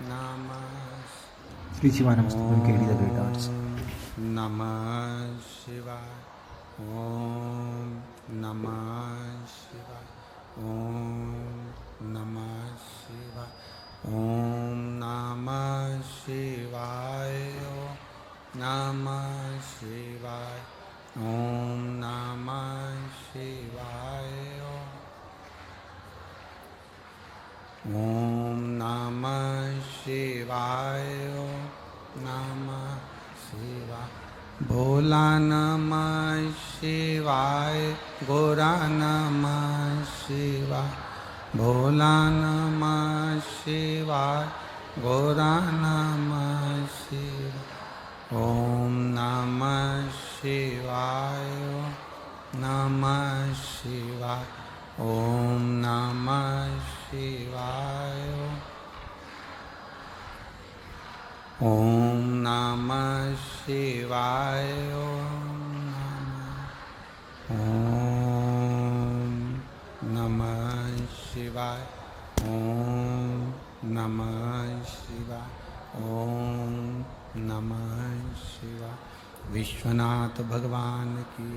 नमः Sri Shivanamastu KD the Great Arts. नमः शिवाय ओम नमः शिवाय ओम नमः शिवाय ओम नमः शिवाय ओम नमः शिवाय ओम नमः शिवाय ओम नमः शिवाय ओम नमः शिवाय भोला नमः शिवाय गोरा नमः शिवाय भोला नमः शिवाय गोरा नमः शिवाय ओम नमः शिवाय ओम नमः शिवाय ओम नमः शिवाय ओम नमः शिवाय ओम नमः शिवाय ओम नमः शिवाय ओम नमः शिवाय विश्वनाथ भगवान की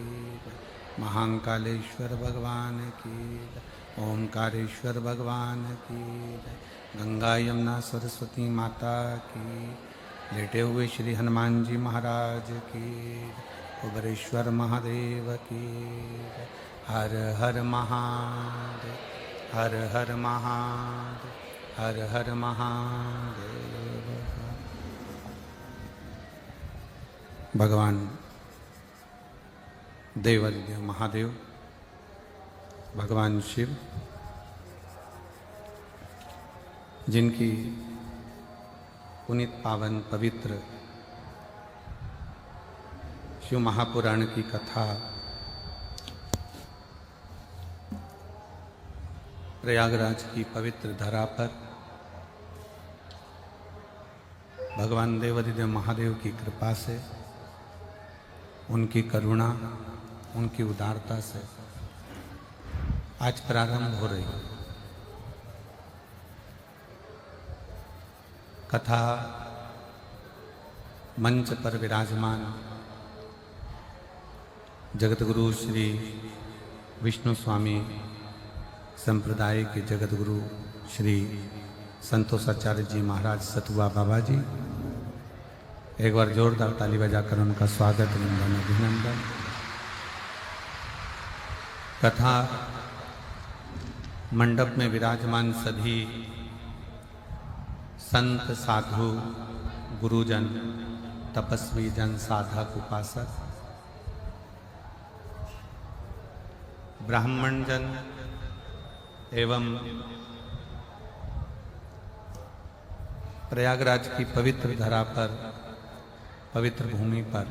जय। महाकालेश्वर भगवान की जय। ओंकारेश्वर भगवान की जय। गंगा यमुना सरस्वती माता की लेटे हुए श्री हनुमान जी महाराज की जय। उग्रेश्वर महादेव की जय। हर हर महादेव हर हर महादेव हर हर महादेव। भगवान देवादिदेव महादेव भगवान शिव जिनकी पुनीत पावन पवित्र शिव महापुराण की कथा प्रयागराज की पवित्र धरा पर भगवान देवादिदेव महादेव की कृपा से उनकी करुणा उनकी उदारता से आज प्रारंभ हो रही है। कथा मंच पर विराजमान जगतगुरु श्री विष्णु स्वामी संप्रदाय के जगतगुरु श्री संतोषाचार्य जी महाराज सतुआ बाबा जी, एक बार जोरदार ताली बजाकर उनका स्वागत वंदन अभिनंदन। कथा मंडप में विराजमान सभी संत साधु गुरुजन तपस्वी जन साधक उपासक ब्राह्मण जन एवं प्रयागराज की पवित्र धरा पर पवित्र भूमि पर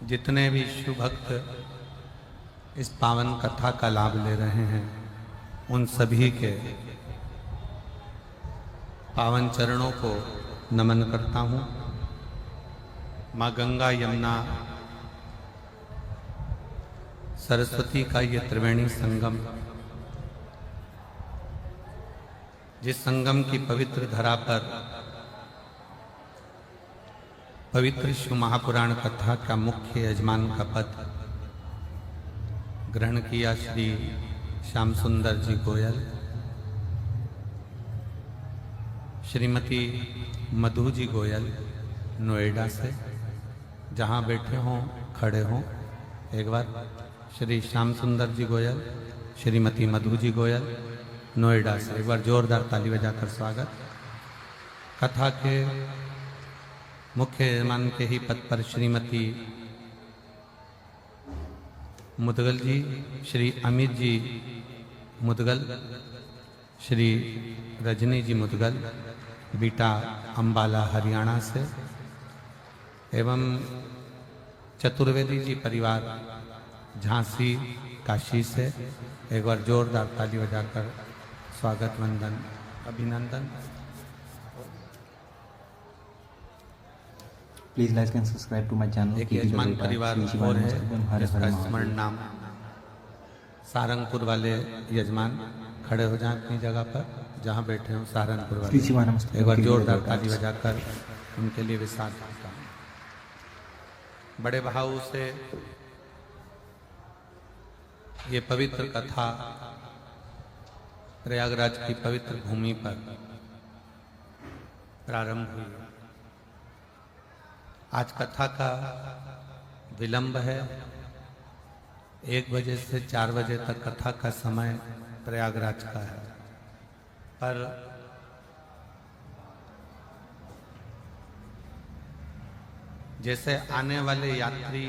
जितने भी शिव भक्त इस पावन कथा का लाभ ले रहे हैं उन सभी के पावन चरणों को नमन करता हूँ। माँ गंगा यमुना सरस्वती का ये त्रिवेणी संगम, जिस संगम की पवित्र धरा पर पवित्र शिव महापुराण कथा का मुख्य यजमान का पद ग्रहण किया श्री श्याम सुंदर जी गोयल, श्रीमती मधु जी गोयल नोएडा से, जहां बैठे हों खड़े हों, एक बार श्री श्याम सुंदर जी गोयल श्रीमती मधु जी गोयल नोएडा से एक बार जोरदार ताली बजाकर स्वागत। कथा के मुख्य यजमान के ही पद पर श्रीमती मुदगल जी, श्री अमित जी मुदगल, श्री रजनी जी मुदगल बीटा अंबाला हरियाणा से, एवं चतुर्वेदी जी परिवार झांसी काशी से, एक बार जोरदार ताली बजाकर स्वागत वंदन अभिनंदन। Please like and subscribe to my channel. एक यजमान परिवार और है जिसका स्मरण नाम सारंगपुर वाले यजमान खड़े हो जाएं अपनी जगह पर जहां बैठे हो। सहारनपुर श्री वाले शिवानमस्तुभ्यं एक बार केड़ी जोरदार द ताली great arts. बजाकर उनके लिए विशाल करता हूं। बड़े भाव से ये पवित्र कथा प्रयागराज की पवित्र भूमि पर प्रारंभ हुई। आज कथा का विलंब है। 1 बजे से 4 बजे तक कथा का समय प्रयागराज का है, पर जैसे आने वाले यात्री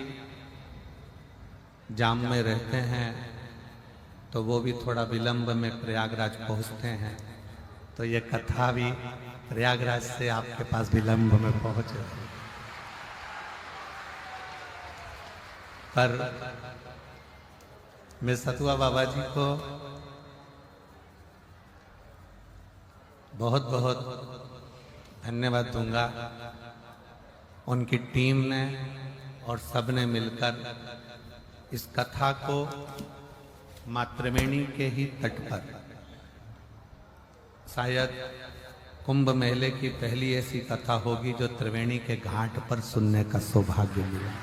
जाम में रहते हैं तो वो भी थोड़ा विलंब में प्रयागराज पहुंचते हैं, तो ये कथा भी प्रयागराज से आपके पास विलंब में पहुंच रही है। पर मैं सतुआ बाबा जी को बहुत बहुत धन्यवाद दूंगा। उनकी टीम ने और सब ने मिलकर इस कथा को माँ त्रिवेणी के ही तट पर, शायद कुंभ मेले की पहली ऐसी कथा होगी जो त्रिवेणी के घाट पर सुनने का सौभाग्य मिला।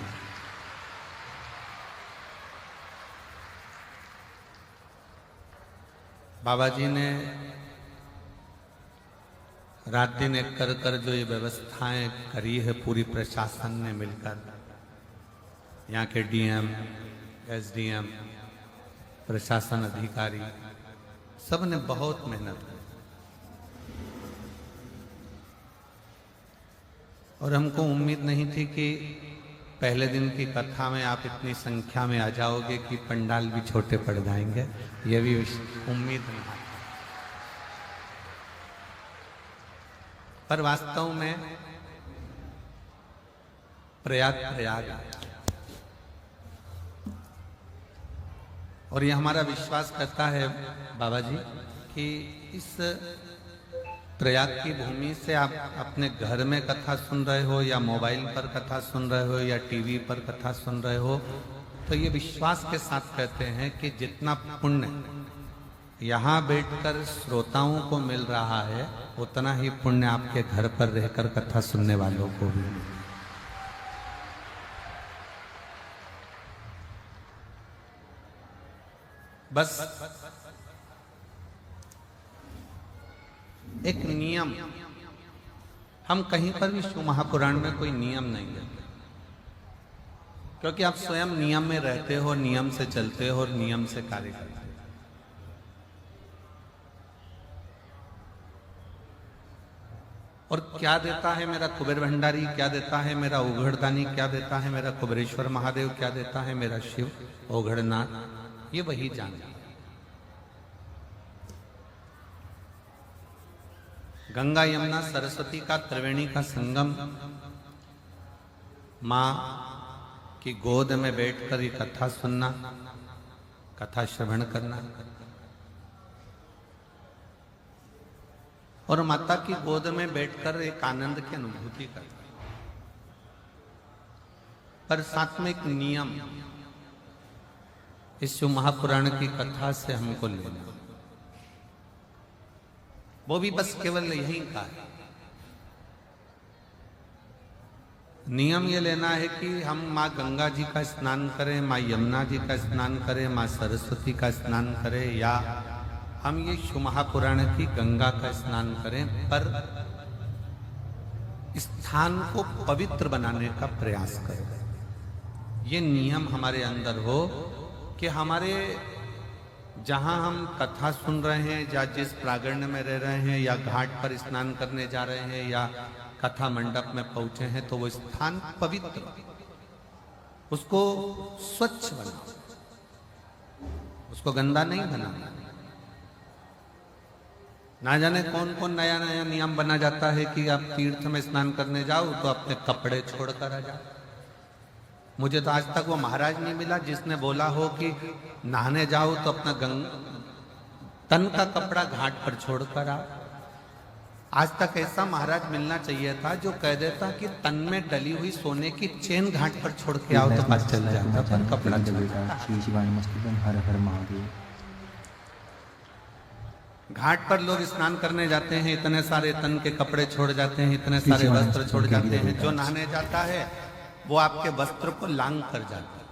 बाबा जी ने रात दिन एक कर कर जो ये व्यवस्थाएं करी है पूरी प्रशासन ने मिलकर, यहाँ के डीएम, एसडीएम, प्रशासन अधिकारी सब ने बहुत मेहनत की और हमको उम्मीद नहीं थी कि पहले दिन की कथा में आप इतनी संख्या में आ जाओगे कि पंडाल भी छोटे पड़ जाएंगे, ये भी उम्मीद नहीं थी। पर वास्तव में प्रयाग और ये हमारा विश्वास करता है बाबा जी कि इस प्रयाग की भूमि से आप अपने घर में कथा सुन रहे हो या मोबाइल पर कथा सुन रहे हो या टीवी पर कथा सुन रहे हो, तो ये विश्वास के साथ कहते हैं कि जितना पुण्य यहाँ बैठकर श्रोताओं को मिल रहा है उतना ही पुण्य आपके घर पर रहकर कथा सुनने वालों को भी मिले। बस एक नियम, हम कहीं पर भी शिव महापुराण में कोई नियम नहीं देते, क्योंकि आप स्वयं नियम में रहते हो, नियम से चलते हो और नियम से कार्य करते हो। और क्या देता है मेरा कुबेर भंडारी, क्या देता है मेरा उघड़दानी, क्या देता है मेरा कुबेरेश्वर महादेव, क्या देता है मेरा शिव उघड़नाथ, ये वही जानता है। गंगा यमुना सरस्वती का त्रिवेणी का संगम, माँ की गोद में बैठकर ये कथा सुनना, कथा श्रवण करना और माता की गोद में बैठकर एक आनंद की अनुभूति करना। पर साथ में एक नियम इस शिव महापुराण की कथा से हमको लेना, वो भी बस केवल यही का है। नियम ये लेना है कि हम माँ गंगा जी का स्नान करें, माँ यमुना जी का स्नान करें, माँ सरस्वती का स्नान करें, या हम ये शिव महापुराण की गंगा का स्नान करें, पर स्थान को पवित्र बनाने का प्रयास करें। ये नियम हमारे अंदर हो कि हमारे जहां हम कथा सुन रहे हैं या जिस प्रांगण में रह रहे हैं या घाट पर स्नान करने जा रहे हैं या कथा मंडप में पहुंचे हैं, तो वो स्थान पवित्र, उसको स्वच्छ बनाओ, उसको गंदा नहीं बनाना। ना जाने कौन कौन नया नया नियम बना जाता है कि आप तीर्थ में स्नान करने जाओ तो अपने कपड़े छोड़कर आ जाओ। मुझे तो आज तक वो महाराज नहीं मिला जिसने बोला हो कि नहाने जाओ तो अपना तन का कपड़ा घाट पर छोड़कर आओ। आज तक ऐसा महाराज मिलना चाहिए था जो कह देता कि तन में डली हुई सोने की चेन घाट पर छोड़ के आओ तो बात चल जाता, पर कपड़ा केडी द छोड़ ग्रेट श्री शिवानी मस्तुभ्यम हर हर महादेव। घाट पर लोग स्नान करने जाते हैं, इतने सारे तन के कपड़े छोड़ जाते हैं, इतने सारे वस्त्र छोड़ जाते हैं। जो नहाने जाता है वो आपके वस्त्र को लांग कर जाता है।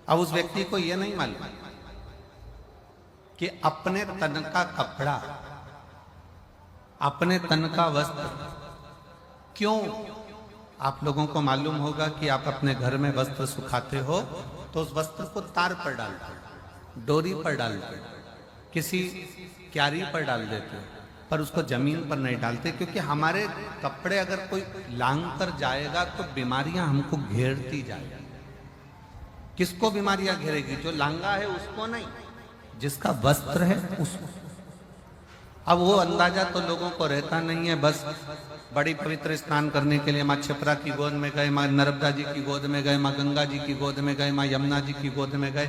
अब उस व्यक्ति को यह नहीं मालूम कि अपने तन का कपड़ा, अपने तन का वस्त्र क्यों। आप लोगों को मालूम होगा कि आप अपने घर में वस्त्र सुखाते हो तो उस वस्त्र को तार पर डालते हो, डोरी पर डालते हो, किसी क्यारी पर डाल देते हो, पर उसको जमीन पर नहीं डालते, क्योंकि हमारे कपड़े अगर कोई लांग कर जाएगा तो बीमारियां हमको घेरती जाएगी। किसको बीमारियां घेरेगी? जो लांगा है उसको नहीं, जिसका वस्त्र है उसको। अब वो अंदाजा तो लोगों को रहता नहीं है। बस बड़ी पवित्र स्नान करने के लिए माँ क्षिप्रा की गोद में गए, माँ नर्मदा जी की गोद में गए, माँ गंगा जी की गोद में गए, माँ यमुना जी की गोद में गए।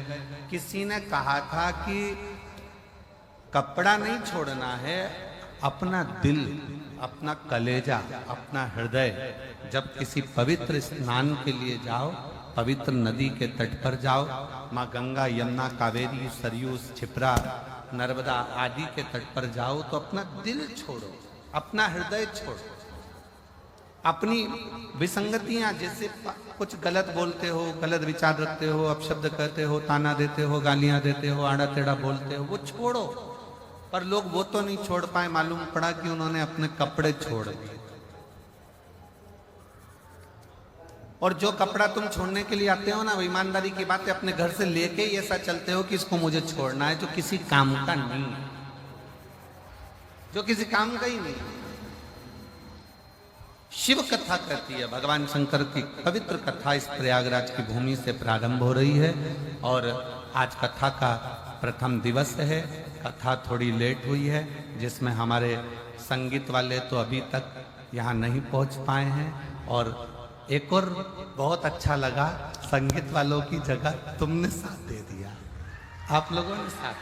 किसी ने कहा था कि कपड़ा नहीं छोड़ना है, अपना दिल, अपना कलेजा, अपना हृदय जब किसी पवित्र स्नान के लिए जाओ, पवित्र नदी के तट पर जाओ, माँ गंगा, यमुना, कावेरी, सरयू, क्षिप्रा, नर्मदा आदि के तट पर जाओ तो अपना दिल छोड़ो, अपना हृदय छोड़ो, अपनी विसंगतियां, जैसे कुछ गलत बोलते हो, गलत विचार रखते हो, अपशब्द कहते हो, ताना देते हो, गालियां देते हो, आड़ा टेढ़ा बोलते हो, वो छोड़ो। पर लोग वो तो नहीं छोड़ पाए। मालूम पड़ा कि उन्होंने अपने कपड़े छोड़ दिए। और जो कपड़ा तुम छोड़ने के लिए आते हो ना, वो ईमानदारी की बात है, अपने घर से लेके ही ऐसा चलते हो कि इसको मुझे छोड़ना है, जो किसी काम का नहीं है, जो किसी काम का ही नहीं। शिव कथा कहती है, भगवान शंकर की पवित्र कथा इस प्रयागराज की भूमि से प्रारंभ हो रही है और आज कथा का प्रथम दिवस है। कथा थोड़ी लेट हुई है, जिसमें हमारे संगीत वाले तो अभी तक यहाँ नहीं पहुँच पाए हैं। और एक और बहुत अच्छा लगा, संगीत वालों की जगह तुमने साथ दे दिया, आप लोगों ने साथ।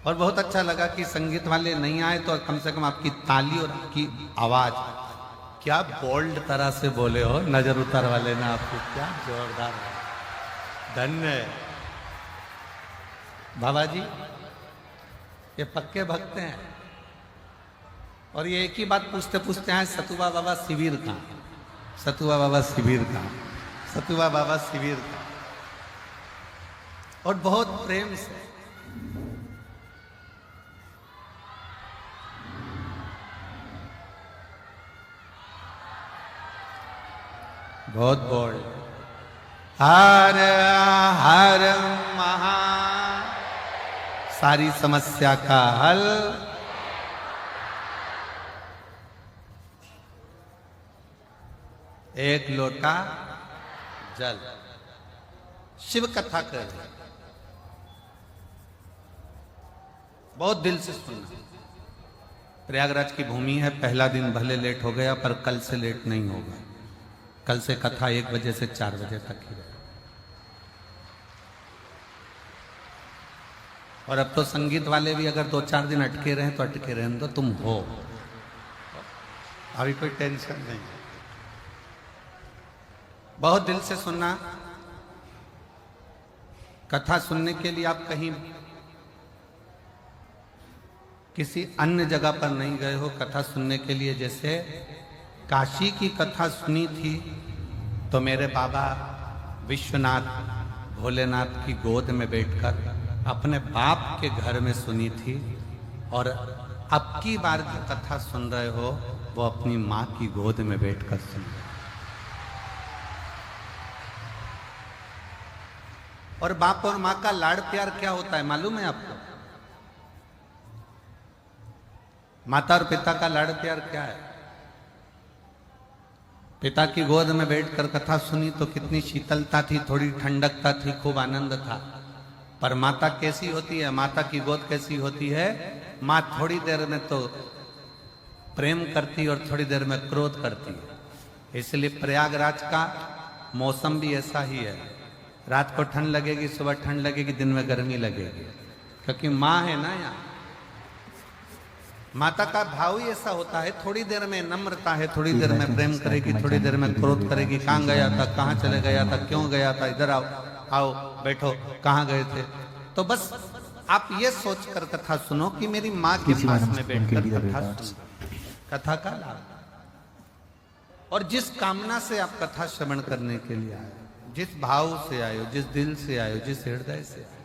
और बहुत अच्छा लगा कि संगीत वाले नहीं आए तो कम से कम आपकी ताली और आपकी आवाज, क्या बोल्ड तरह से बोले हो, नजर उतार वाले ने आपको, क्या जोरदार है। धन्य बाबा जी, ये पक्के भक्त हैं। और ये एक ही बात पूछते पूछते हैं, सतुबा बाबा शिविर का, सतुबा बाबा शिविर का, सतुबा बाबा शिविर का। और बहुत प्रेम से बहुत बोल, हर हर महा, सारी समस्या का हल। एक लोटा जल। शिव कथा कर रहे, बहुत दिल से सुनना। प्रयागराज की भूमि है, पहला दिन भले लेट हो गया पर कल से लेट नहीं होगा। कल से कथा 1 बजे से 4 बजे तक ही रहेगी। और अब तो संगीत वाले भी अगर 2-4 दिन अटके रहे तो अटके रहे, तो तुम हो, अभी कोई टेंशन नहीं। बहुत दिल से सुनना। कथा सुनने के लिए आप कहीं किसी अन्य जगह पर नहीं गए हो। कथा सुनने के लिए जैसे काशी की कथा सुनी थी तो मेरे बाबा विश्वनाथ भोलेनाथ की गोद में बैठकर अपने बाप के घर में सुनी थी, और अब की बार जो कथा सुन रहे हो वो अपनी माँ की गोद में बैठकर सुन रहे हो। और बाप और माँ का लाड़ प्यार क्या होता है मालूम है आपको? माता और पिता का लाड़ प्यार क्या है? पिता की गोद में बैठकर कथा सुनी तो कितनी शीतलता थी, थोड़ी ठंडकता थी, खूब आनंद था। पर माता कैसी होती है, माता की गोद कैसी होती है? माँ थोड़ी देर में तो प्रेम करती और थोड़ी देर में क्रोध करती है। इसलिए प्रयागराज का मौसम भी ऐसा ही है। रात को ठंड लगेगी, सुबह ठंड लगेगी, दिन में गर्मी लगेगी, क्योंकि माँ है ना यहाँ। माता का भाव ही ऐसा होता है, थोड़ी देर में नम्रता है, थोड़ी देर में प्रेम करेगी, थोड़ी देर में क्रोध करेगी। कहाँ गया था, कहाँ चले गया था, क्यों गया था, इधर आओ, आओ बैठो, कहाँ गए थे। तो बस आप ये सोच कर कथा सुनो कि मेरी माँ के पास में बैठकर कथा सुनो। कथा का लाभ, और जिस कामना से आप कथा श्रवण करने के लिए आए, जिस भाव से आए हो, जिस दिल से आए हो, जिस हृदय से आए,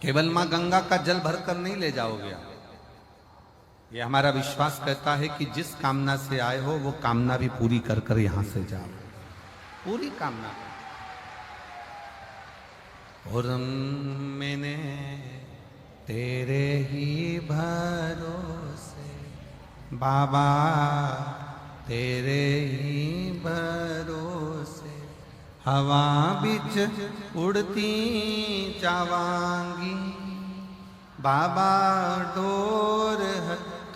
केवल मां गंगा का जल भरकर नहीं ले जाओगे आप। ये हमारा विश्वास कहता है कि जिस कामना से आए हो वो कामना भी पूरी कर कर यहां से जाओ, पूरी कामना। और मैंने तेरे ही भरोसे बाबा, तेरे ही भरोसे हवा बिच उड़ती जावांगी बाबा, डोर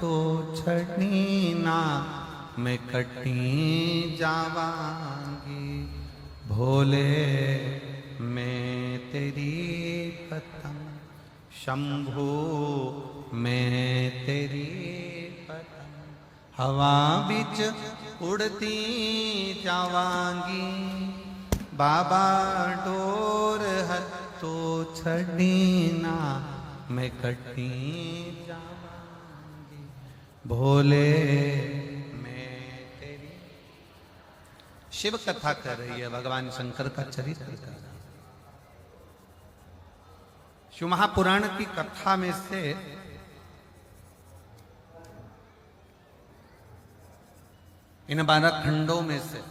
तो छड़ी ना मैं कटी जावांगी। भोले मैं तेरी पतंग, शंभू मैं तेरी पतंग, हवा बिच उड़ती जावांगी बाबा, डोर तो छड़ी ना मैं कटी जावांगी। भोले मैं तेरी। शिव कथा कर रही है, भगवान शंकर का चरित्र कर रहा है। शिव महापुराण की कथा में से इन 12 खंडों में से,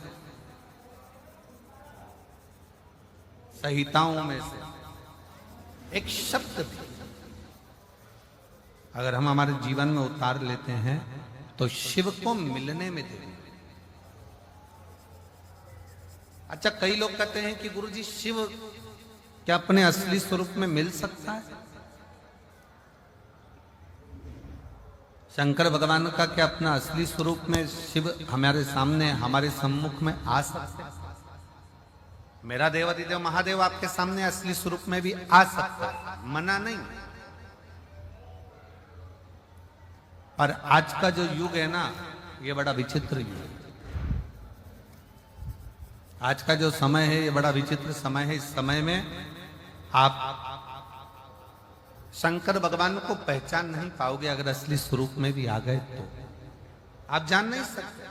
संहिताओं में से एक शब्द भी अगर हम हमारे जीवन में उतार लेते हैं तो शिव को मिलने में देरी। अच्छा, कई लोग कहते हैं कि गुरुजी शिव क्या अपने असली स्वरूप में मिल सकता है? शंकर भगवान का क्या अपना असली स्वरूप में शिव हमारे सामने, हमारे सम्मुख में आ सकते हैं? मेरा देवादिदेव महादेव आपके सामने असली स्वरूप में भी आ सकता है, मना नहीं। पर आज का जो युग है ना, ये बड़ा विचित्र युग है। आज का जो समय है ये बड़ा विचित्र समय है। इस समय में आप शंकर भगवान को पहचान नहीं पाओगे। अगर असली स्वरूप में भी आ गए तो आप जान नहीं सकते।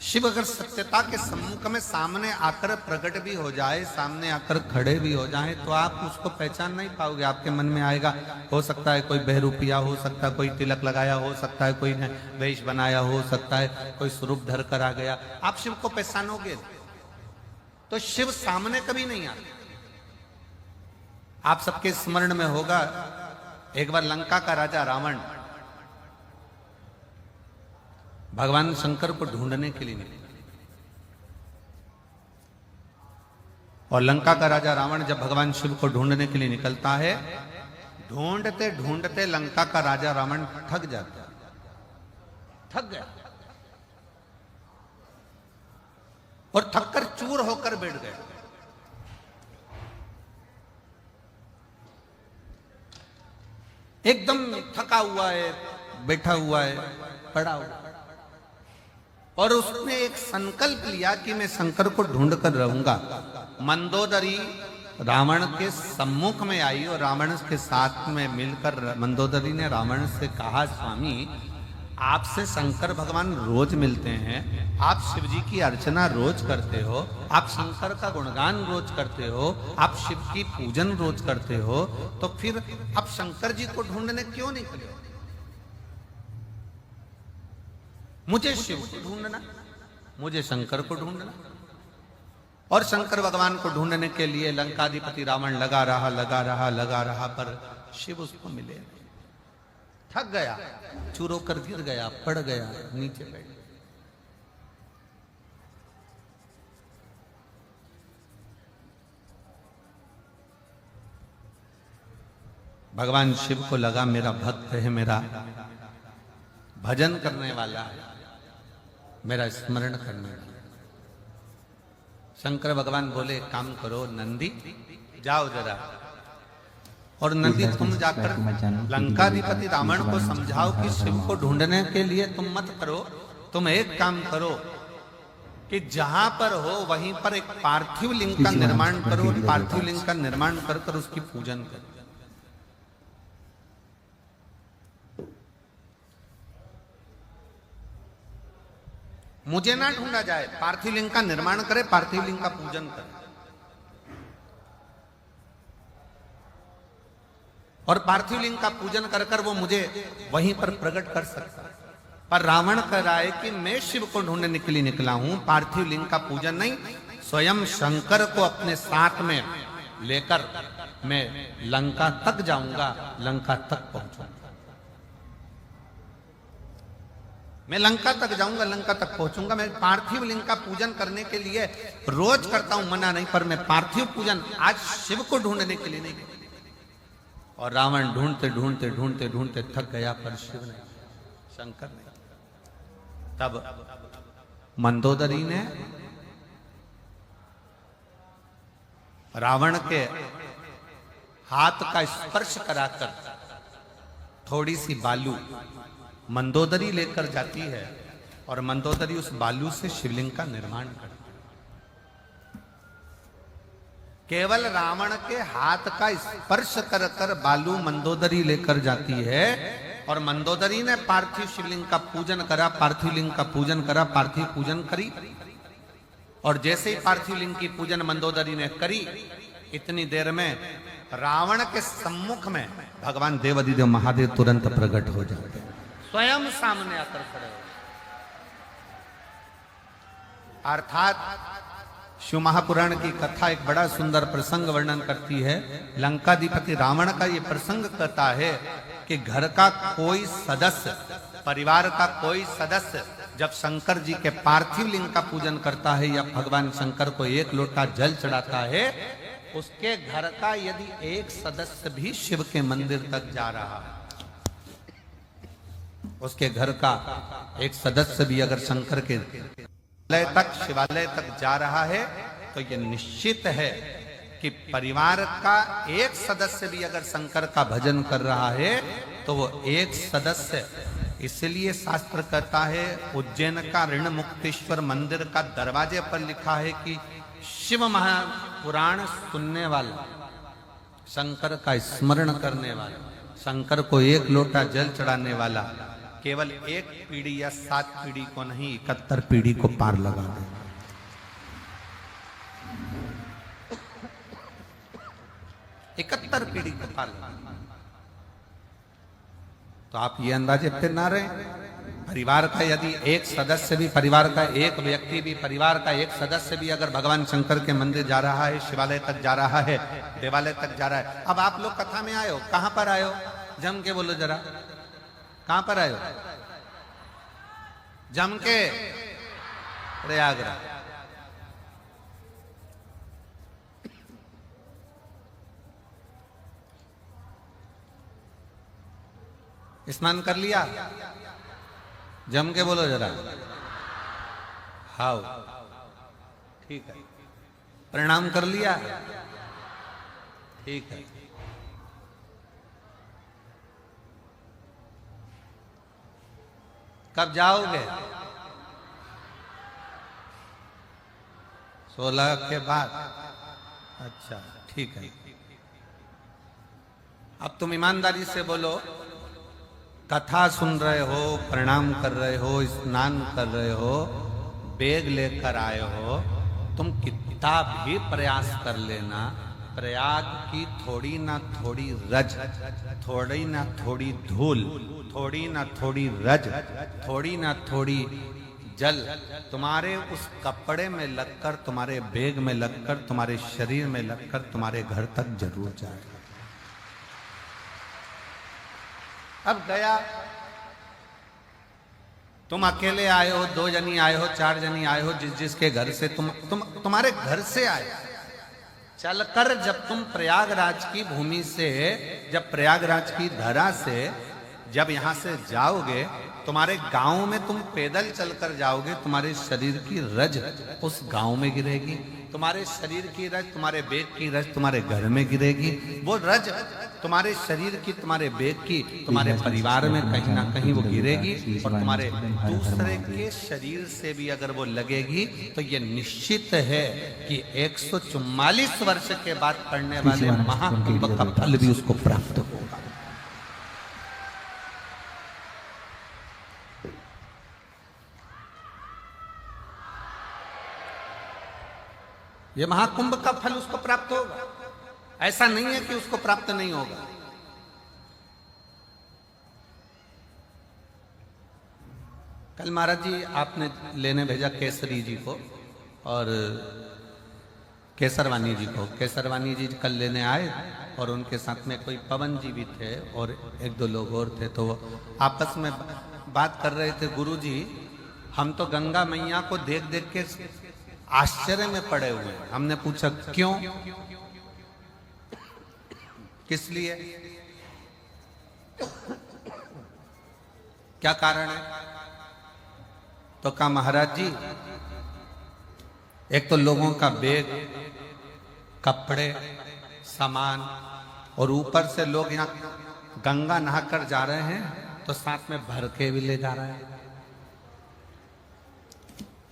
शिव अगर सत्यता के सम्मुख में सामने आकर प्रकट भी हो जाए, सामने आकर खड़े भी हो जाए, तो आप उसको पहचान नहीं पाओगे। आपके मन में आएगा, हो सकता है कोई बहरूपिया, हो सकता है कोई तिलक लगाया, हो सकता है कोई ने वेश बनाया, हो सकता है कोई स्वरूप धर कर आ गया। आप शिव को पहचानोगे तो शिव सामने कभी नहीं आते। आप सबके स्मरण में होगा, एक बार लंका का राजा रावण भगवान शंकर को ढूंढने के लिए निकले, और लंका का राजा रावण जब भगवान शिव को ढूंढने के लिए निकलता है, ढूंढते ढूंढते लंका का राजा रावण थक जाता है, थक गया और थककर चूर होकर बैठ गया। एकदम थका हुआ है, बैठा हुआ है, पड़ा हुआ, और उसने एक संकल्प लिया कि मैं शंकर को ढूंढ कर रहूंगा। मंदोदरी रावण के सम्मुख में आई और रावण के साथ में मिलकर मंदोदरी ने रावण से कहा, स्वामी आपसे शंकर भगवान रोज मिलते हैं, आप शिव जी की अर्चना रोज करते हो, आप शंकर का गुणगान रोज करते हो, आप शिव की पूजन रोज करते हो, तो फिर आप शंकर जी को ढूंढने क्यों निकले? मुझे शिव को ढूंढना, मुझे शंकर को ढूंढना। और शंकर भगवान को ढूंढने के लिए लंकाधिपति रावण लगा रहा, पर शिव उसको मिले। थक गया, चूर होकर गिर गया, पड़ गया, नीचे बैठ गया। भगवान शिव को लगा मेरा भक्त है, मेरा भजन करने वाला है, मेरा स्मरण करने वाला। शंकर भगवान बोले एक काम करो नंदी, जाओ जरा, और नंदी तुम जाकर लंकाधिपति रावण को समझाओ कि शिव को ढूंढने के लिए तुम मत करो, तुम एक काम करो कि जहां पर हो वहीं पर एक पार्थिव लिंग का निर्माण करो, और पार्थिव लिंग का निर्माण कर कर उसकी पूजन करो। मुझे ना ढूंढा जाए, पार्थिव लिंग का निर्माण करे, पार्थिव लिंग का पूजन करे, और पार्थिव लिंग का पूजन कर कर वो मुझे वहीं पर प्रकट कर सकता है। पर रावण कह रहा है कि मैं शिव को ढूंढने के लिए निकला हूं, पार्थिव लिंग का पूजन नहीं, स्वयं शंकर को अपने साथ में लेकर मैं लंका तक जाऊंगा, लंका तक पहुंचूंगा। मैं लंका तक जाऊंगा, लंका तक पहुंचूंगा। मैं पार्थिव लिंग का पूजन करने के लिए रोज करता हूं, मना नहीं, पर मैं पार्थिव पूजन आज शिव को ढूंढने के लिए नहीं। और रावण ढूंढते ढूंढते ढूंढते ढूंढते थक गया, पर शिव नहीं, शंकर नहीं। तब मंदोदरी ने रावण के हाथ का स्पर्श कराकर थोड़ी सी बालू मंदोदरी लेकर जाती है, और मंदोदरी उस बालू से शिवलिंग का निर्माण करती है। केवल रावण के हाथ का स्पर्श कर कर बालू मंदोदरी लेकर जाती है, और मंदोदरी ने पार्थिव शिवलिंग का पूजन करा, पार्थिव लिंग का पूजन करा, पार्थिव पूजन करी। और जैसे ही पार्थिव लिंग की पूजन मंदोदरी ने करी, इतनी देर में रावण के सम्मुख में भगवान देवाधिदेव महादेव तुरंत प्रकट हो जाते, स्वयं सामने आकर खड़े हो। अर्थात शिव महापुराण की कथा एक बड़ा सुंदर प्रसंग वर्णन करती है। लंकाधिपति रावण का ये प्रसंग कहता है कि घर का कोई सदस्य, परिवार का कोई सदस्य जब शंकर जी के पार्थिव लिंग का पूजन करता है या भगवान शंकर को एक लोटा जल चढ़ाता है, उसके घर का यदि एक सदस्य भी शिव के मंदिर तक जा रहा है, उसके घर का एक सदस्य भी अगर शंकर के शिवालय तक जा रहा है, तो यह निश्चित है कि परिवार का एक सदस्य भी अगर शंकर का भजन कर रहा है, तो वो एक सदस्य, इसलिए शास्त्र कहता है, उज्जैन का ऋण मुक्तेश्वर मंदिर का दरवाजे पर लिखा है कि शिव महापुराण सुनने वाला, शंकर का स्मरण करने वाला, शंकर को एक लोटा जल चढ़ाने वाला केवल एक पीढ़ी या 7 पीढ़ी को नहीं, 71 पीढ़ी को पार लगा दे। 71 पीढ़ी को पार लगा। तो आप ये अंदाजे पे ना रहे, परिवार का यदि एक सदस्य भी, परिवार का एक व्यक्ति भी, परिवार का एक सदस्य भी अगर भगवान शंकर के मंदिर जा रहा है, शिवालय तक जा रहा है, देवालय तक जा रहा है। अब आप लोग कथा में आए हो, कहां पर आए हो, जम के बोलो जरा, कहां पर आए हो? जम के प्रयागराज। स्नान कर लिया? जम के बोलो जरा, हाउ, ठीक है। प्रणाम कर लिया? ठीक है। कब जाओगे? 16 के बाद। अच्छा, ठीक है। अब तुम ईमानदारी से बोलो, कथा सुन रहे हो, प्रणाम कर रहे हो, स्नान कर रहे हो, बैग लेकर आए हो, तुम कितना भी प्रयास कर लेना, प्रयाग की थोड़ी ना थोड़ी रज, थोड़ी ना थोड़ी धूल, थोड़ी ना थोड़ी रज, थोड़ी ना थोड़ी जल तुम्हारे उस कपड़े में लगकर, तुम्हारे बैग में लगकर, तुम्हारे शरीर में लगकर तुम्हारे घर तक जरूर जाएगा। अब गया, तुम अकेले आए हो, 2 जनी आए हो, 4 जनी आए हो, जिसके घर से तुम्हारे घर से आए, चलकर जब तुम प्रयागराज की भूमि से, जब प्रयागराज की धरा से जब यहां से जाओगे, तुम्हारे गांव में तुम पैदल चलकर जाओगे, तुम्हारे शरीर की रज उस गांव में गिरेगी, तुम्हारे शरीर की रज, तुम्हारे बेग की रज तुम्हारे घर में गिरेगी। वो रज तुम्हारे शरीर की, तुम्हारे बेग की, तुम्हारे परिवार में कहीं ना कहीं वो गिरेगी, और तुम्हारे दूसरे के शरीर से भी अगर वो लगेगी तो ये निश्चित है कि 144 वर्ष के बाद पड़ने वाले महाकुंभ का फल भी उसको प्राप्त होगा। ये महाकुंभ का फल उसको प्राप्त होगा, ऐसा नहीं है कि उसको प्राप्त नहीं होगा। कल महाराज जी आपने लेने भेजा केसरी जी को और केसरवानी जी को। केसरवानी जी कल लेने आए और उनके साथ में कोई पवन जी भी थे और एक दो लोग और थे, तो वो आपस में बात कर रहे थे, गुरु जी हम तो गंगा मैया को देख देख के आश्चर्य में पड़े हुए हैं। हमने पूछा क्यों, किस लिए, क्या कारण है? तो कहा महाराज जी एक तो लोगों का बैग, कपड़े, सामान, और ऊपर से लोग यहाँ गंगा नहाकर जा रहे हैं तो साथ में भर के भी ले जा रहे हैं।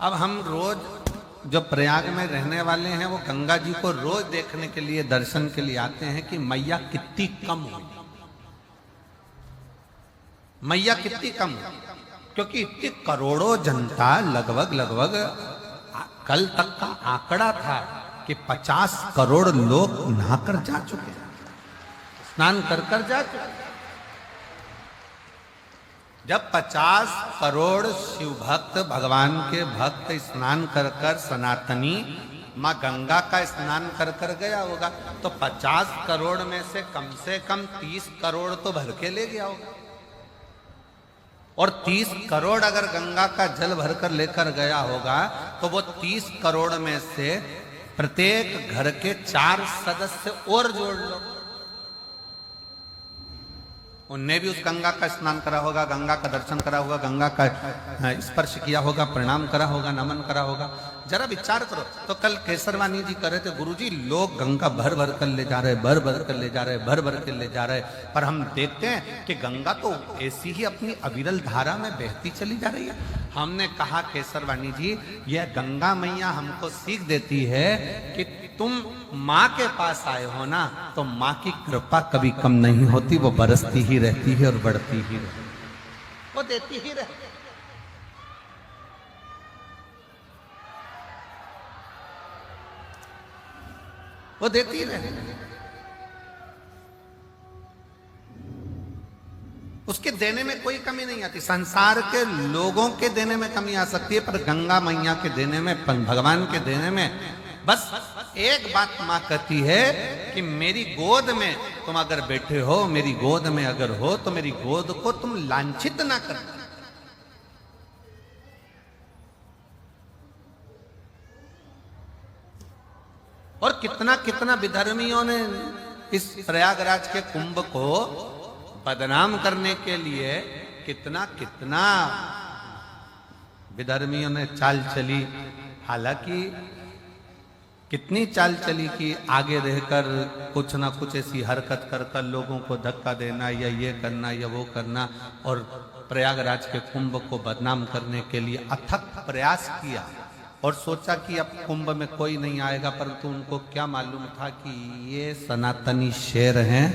अब हम रोज जो प्रयाग में रहने वाले हैं वो गंगा जी को रोज देखने के लिए, दर्शन के लिए आते हैं कि मैया कितनी कम हुई, मैया कितनी कम हुई, क्योंकि इतनी करोड़ों जनता, लगभग कल तक का आंकड़ा था कि 50 करोड़ लोग नहाकर जा चुके हैं, स्नान कर जा चुके हैं। जब 50 करोड़ शिव भक्त, भगवान के भक्त स्नान कर सनातनी माँ गंगा का स्नान कर गया होगा, तो 50 करोड़ में से कम 30 करोड़ तो भर के ले गया होगा। और 30 करोड़ अगर गंगा का जल भरकर लेकर गया होगा तो वो 30 करोड़ में से प्रत्येक घर के 4 सदस्य और जोड़ लो, उनने भी उस गंगा का स्नान करा होगा, गंगा का दर्शन करा होगा, गंगा का स्पर्श किया होगा, प्रणाम करा होगा, नमन करा होगा। जरा विचार करो। तो कल केसरवानी जी कह रहे थे, गुरुजी लोग गंगा भर भर कर ले जा रहे, भर भर कर ले जा रहे, भर भर कर ले जा रहे, पर हम देखते हैं कि गंगा तो ऐसी ही अपनी अविरल धारा में बहती चली जा रही है। हमने कहा केसरवानी जी यह गंगा मैया हमको सीख देती है कि तुम माँ के पास आए हो ना, तो माँ की कृपा कभी कम नहीं होती, वो बरसती ही रहती है और बढ़ती ही रहती है, वो देती ही रहती है। वो देती ही रहती है, उसके देने में कोई कमी नहीं आती। संसार के लोगों के देने में कमी आ सकती है, पर गंगा मैया के देने में, भगवान के देने में बस एक बात मां कहती है कि मेरी गोद में तुम अगर बैठे हो, मेरी गोद में अगर हो, तो मेरी गोद को तुम लांछित ना करना। और कितना कितना विधर्मियों ने इस प्रयागराज के कुंभ को बदनाम करने के लिए कितना कितना विधर्मियों ने चाल चली। हालांकि कितनी चाल चली कि आगे रहकर कुछ ना कुछ ऐसी हरकत कर कर लोगों को धक्का देना या ये करना या वो करना, और प्रयागराज के कुंभ को बदनाम करने के लिए अथक प्रयास किया, और सोचा कि अब कुंभ में कोई नहीं आएगा। परंतु उनको क्या मालूम था कि ये सनातनी शेर हैं,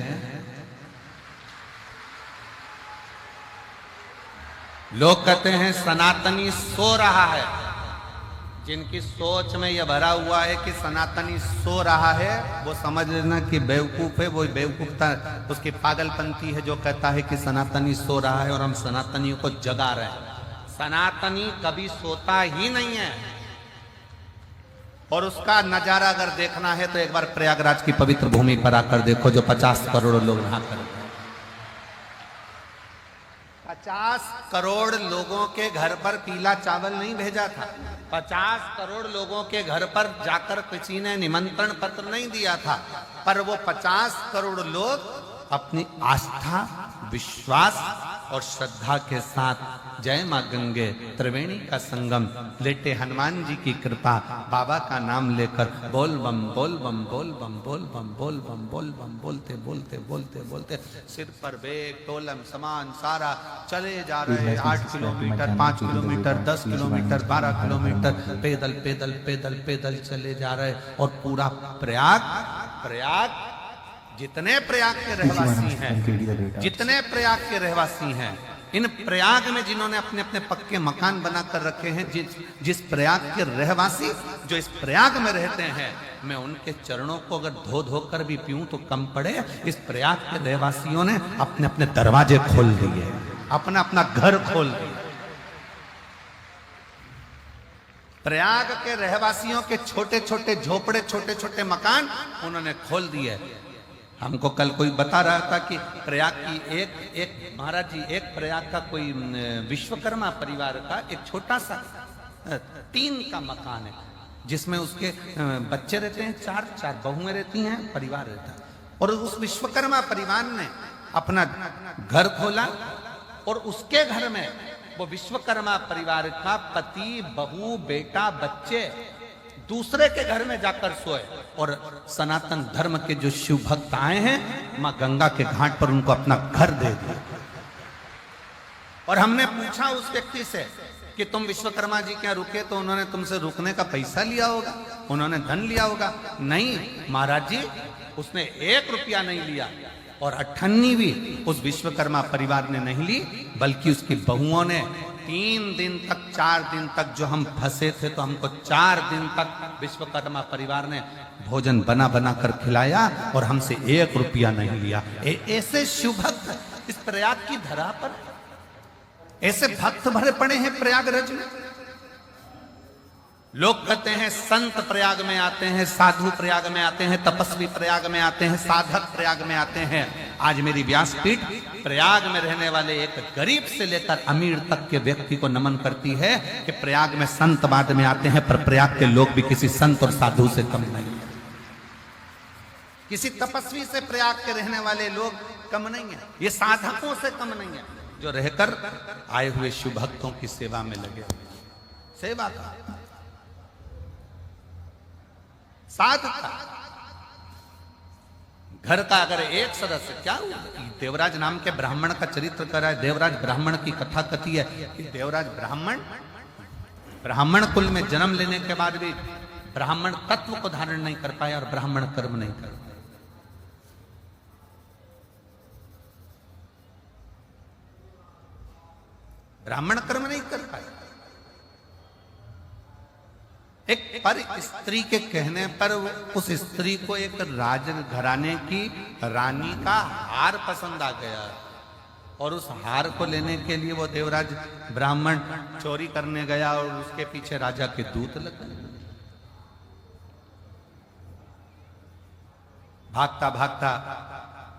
लोग कहते हैं सनातनी सो रहा है। जिनकी सोच में यह भरा हुआ है कि सनातनी सो रहा है, वो समझ लेना कि बेवकूफ है। वो बेवकूफता उसकी पागलपंती है जो कहता है कि सनातनी सो रहा है और हम सनातनियों को जगा रहे हैं। सनातनी कभी सोता ही नहीं है, और उसका नजारा अगर देखना है तो एक बार प्रयागराज की पवित्र भूमि पर आकर देखो, जो 50 करोड़ लोग नहा कर 50 करोड़ लोगों के घर पर पीला चावल नहीं भेजा था। 50 करोड़ लोगों के घर पर जाकर किसी ने निमंत्रण पत्र नहीं दिया था, पर वो 50 करोड़ लोग अपनी आस्था, विश्वास और श्रद्धा के साथ जय मां गंगे त्रिवेणी का संगम लेटे हनुमान जी की कृपा बाबा का नाम लेकर बोल बम बोल बम बोल बम बोल बम बोल बम बोल बम बोलते बोलते बोलते बोलते सिर पर बेग तोलम सामान सारा चले जा रहे हैं। 8 किलोमीटर 5 किलोमीटर 10 किलोमीटर 12 किलोमीटर पैदल पैदल पैदल पैदल चले जा रहे और पूरा प्रयाग जितने प्रयाग के रहवासी हैं, जितने प्रयाग के रहवासी हैं, इन प्रयाग में जिन्होंने अपने अपने पक्के मकान बनाकर रखे हैं, जिस प्रयाग के रहवासी जो इस प्रयाग में रहते हैं, मैं उनके चरणों को अगर धो धो कर भी पीऊं तो कम पड़े। इस प्रयाग के रहवासियों ने अपने अपने दरवाजे खोल दिए, अपना अपना घर खोल दिया। प्रयाग के रहवासियों के छोटे छोटे झोपड़े छोटे छोटे मकान उन्होंने खोल दिए। हमको कल कोई बता रहा था कि प्रयाग की एक महाराज जी एक प्रयाग का कोई विश्वकर्मा परिवार का एक छोटा सा 3 का मकान है जिसमें उसके बच्चे रहते हैं, 4 बहुएं रहती हैं, परिवार रहता है। और उस विश्वकर्मा परिवार ने अपना घर खोला और उसके घर में वो विश्वकर्मा परिवार का पति बहू बेटा बच्चे दूसरे के घर में जाकर सोए और सनातन धर्म के जो शिव भक्त आए हैं मां गंगा के घाट पर उनको अपना घर दे दिया। और हमने पूछा उस व्यक्ति से कि तुम विश्वकर्मा जी क्या रुके, तो उन्होंने तुमसे रुकने का पैसा लिया होगा, उन्होंने धन लिया होगा। नहीं महाराज जी, उसने 1 रुपया नहीं लिया और 98 भी उस विश्वकर्मा परिवार ने नहीं ली, बल्कि उसकी बहुओं ने 3 दिन तक 4 दिन तक जो हम फंसे थे तो हमको 4 दिन तक विश्वकर्मा परिवार ने भोजन बना बना कर खिलाया और हमसे 1 रुपया नहीं लिया। ऐसे शिव भक्त इस प्रयाग की धरा पर, ऐसे भक्त भरे पड़े हैं प्रयागराज में। लोग कहते हैं संत प्रयाग में आते हैं, साधु प्रयाग में आते हैं, तपस्वी प्रयाग में आते हैं, साधक प्रयाग में आते हैं। आज मेरी व्यासपीठ प्रयाग में रहने वाले एक गरीब से लेकर अमीर तक के व्यक्ति को नमन करती है कि प्रयाग में संत बाद में आते हैं, पर प्रयाग के लोग भी किसी संत और साधु से कम नहीं है। किसी तपस्वी से प्रयाग के रहने वाले लोग कम नहीं है, ये साधकों से कम नहीं है जो रहकर आए हुए शिव भक्तों की सेवा में लगे। सेवा का साधता घर का अगर एक सदस्य, क्या हुआ? देवराज नाम के ब्राह्मण का चरित्र कर रहा है। देवराज ब्राह्मण की कथा कथी है कि देवराज ब्राह्मण कुल में जन्म लेने के बाद भी ब्राह्मण तत्व को धारण नहीं कर पाया और ब्राह्मण कर्म नहीं कर पाया। ब्राह्मण कर्म नहीं कर पाया। एक पर स्त्री के कहने पर उस स्त्री को एक राज घराने की रानी का हार पसंद आ गया और उस हार को लेने के लिए वो देवराज ब्राह्मण चोरी करने गया और उसके पीछे राजा के दूत लग गए। भागता भागता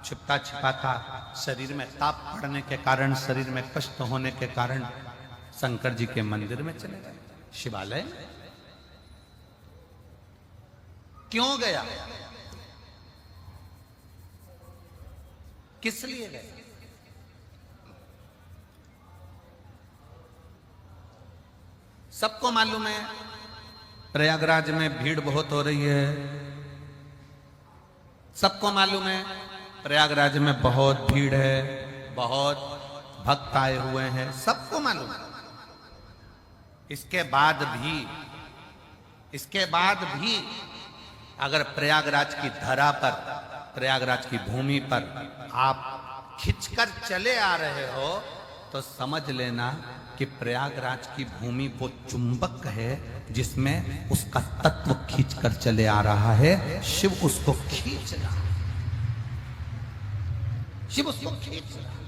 छिपता छिपाता शरीर में ताप पड़ने के कारण, शरीर में कष्ट होने के कारण शंकर जी के मंदिर में चले गए, शिवालय। क्यों गया? किस लिए गए? सबको मालूम है प्रयागराज में भीड़ बहुत हो रही है। सबको मालूम है प्रयागराज में बहुत भीड़ है, बहुत भक्त आए हुए हैं, सबको मालूम है। इसके बाद भी अगर प्रयागराज की धरा पर, प्रयागराज की भूमि पर आप खिंचकर चले आ रहे हो तो समझ लेना कि प्रयागराज की भूमि वो चुंबक है जिसमें उसका तत्व खींचकर चले आ रहा है। शिव उसको खींच रहा है, शिव उसको खींच रहा है।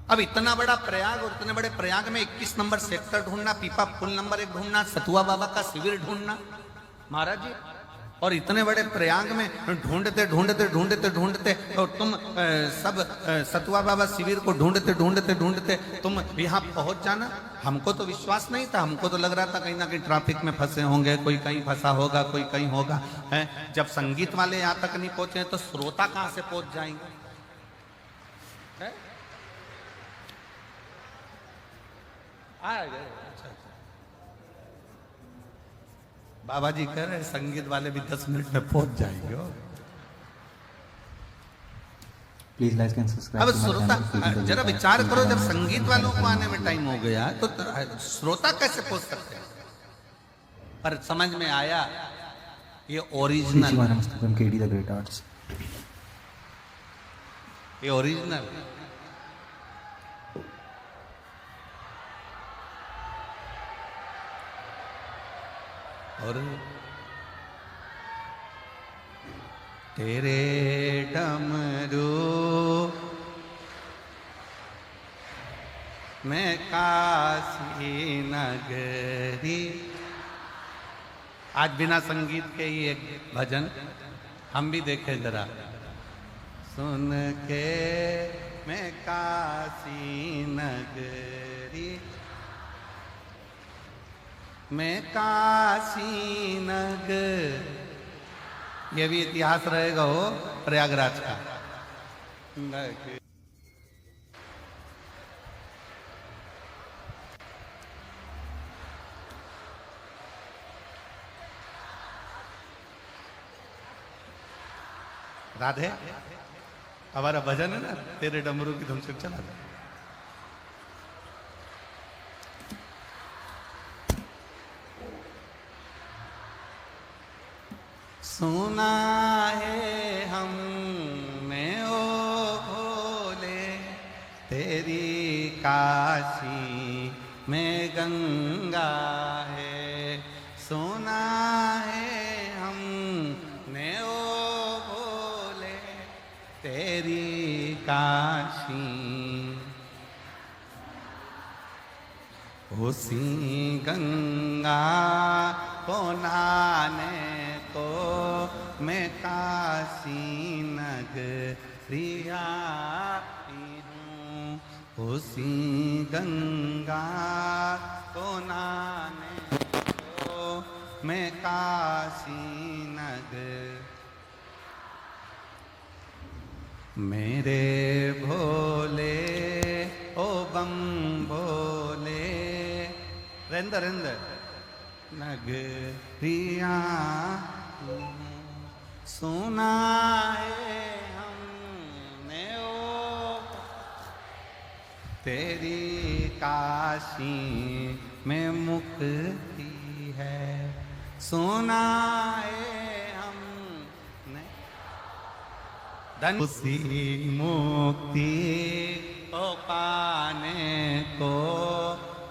अब इतना बड़ा प्रयाग और इतने बड़े प्रयाग में 21 नंबर सेक्टर ढूंढना, पीपा पुल नंबर 1 ढूंढना, सतुआ बाबा का शिविर ढूंढना, महाराज जी और इतने बड़े प्रयाग में ढूंढते ढूंढते ढूंढते ढूंढते और तुम सब सतुआ बाबा शिविर को ढूंढते ढूंढते ढूंढते तुम यहाँ पहुंच जाना। हमको तो विश्वास नहीं था, हमको तो लग रहा था कहीं ना कहीं ट्रैफिक में फंसे होंगे, कोई कहीं फंसा होगा, कोई कहीं होगा है। जब संगीत वाले यहाँ तक नहीं पहुंचे तो श्रोता कहाँ से पहुंच जाएंगे है? आ गए। अच्छा, बाबा जी कह रहे संगीत वाले भी 10 मिनट में पहुंच जाएंगे। Please like and subscribe. अब श्रोता जरा विचार करो, जब संगीत वालों को आने में टाइम हो गया तो श्रोता कैसे पहुंच सकते हैं? पर समझ में आया ये original, KD the great arts, ये ओरिजिनल। और तेरे डमरू में काशी नगरी। आज बिना संगीत के ही एक भजन हम भी देखें जरा। सुन के मैं काशी नगरी, मैं काशी नगर, ये भी इतिहास रहेगा हो प्रयागराज का। राधे हमारा भजन है ना, तेरे डमरू की धुन से चला दे। सुना है हमने ओ भोले तेरी काशी में गंगा है। सुना है हमने ओ भोले तेरी काशी, उसी गंगा को नहाने को मैं काशी नगरी आई हूँ। उसी गंगा को नहाने को मैं काशी नगर। मेरे भोले ओ बम भोले रेंदर रेंदर नगरिया सुना है हमने ओ तेरी काशी में मुक्ति है। सुना है हमने धन उसी मुक्ति को पाने को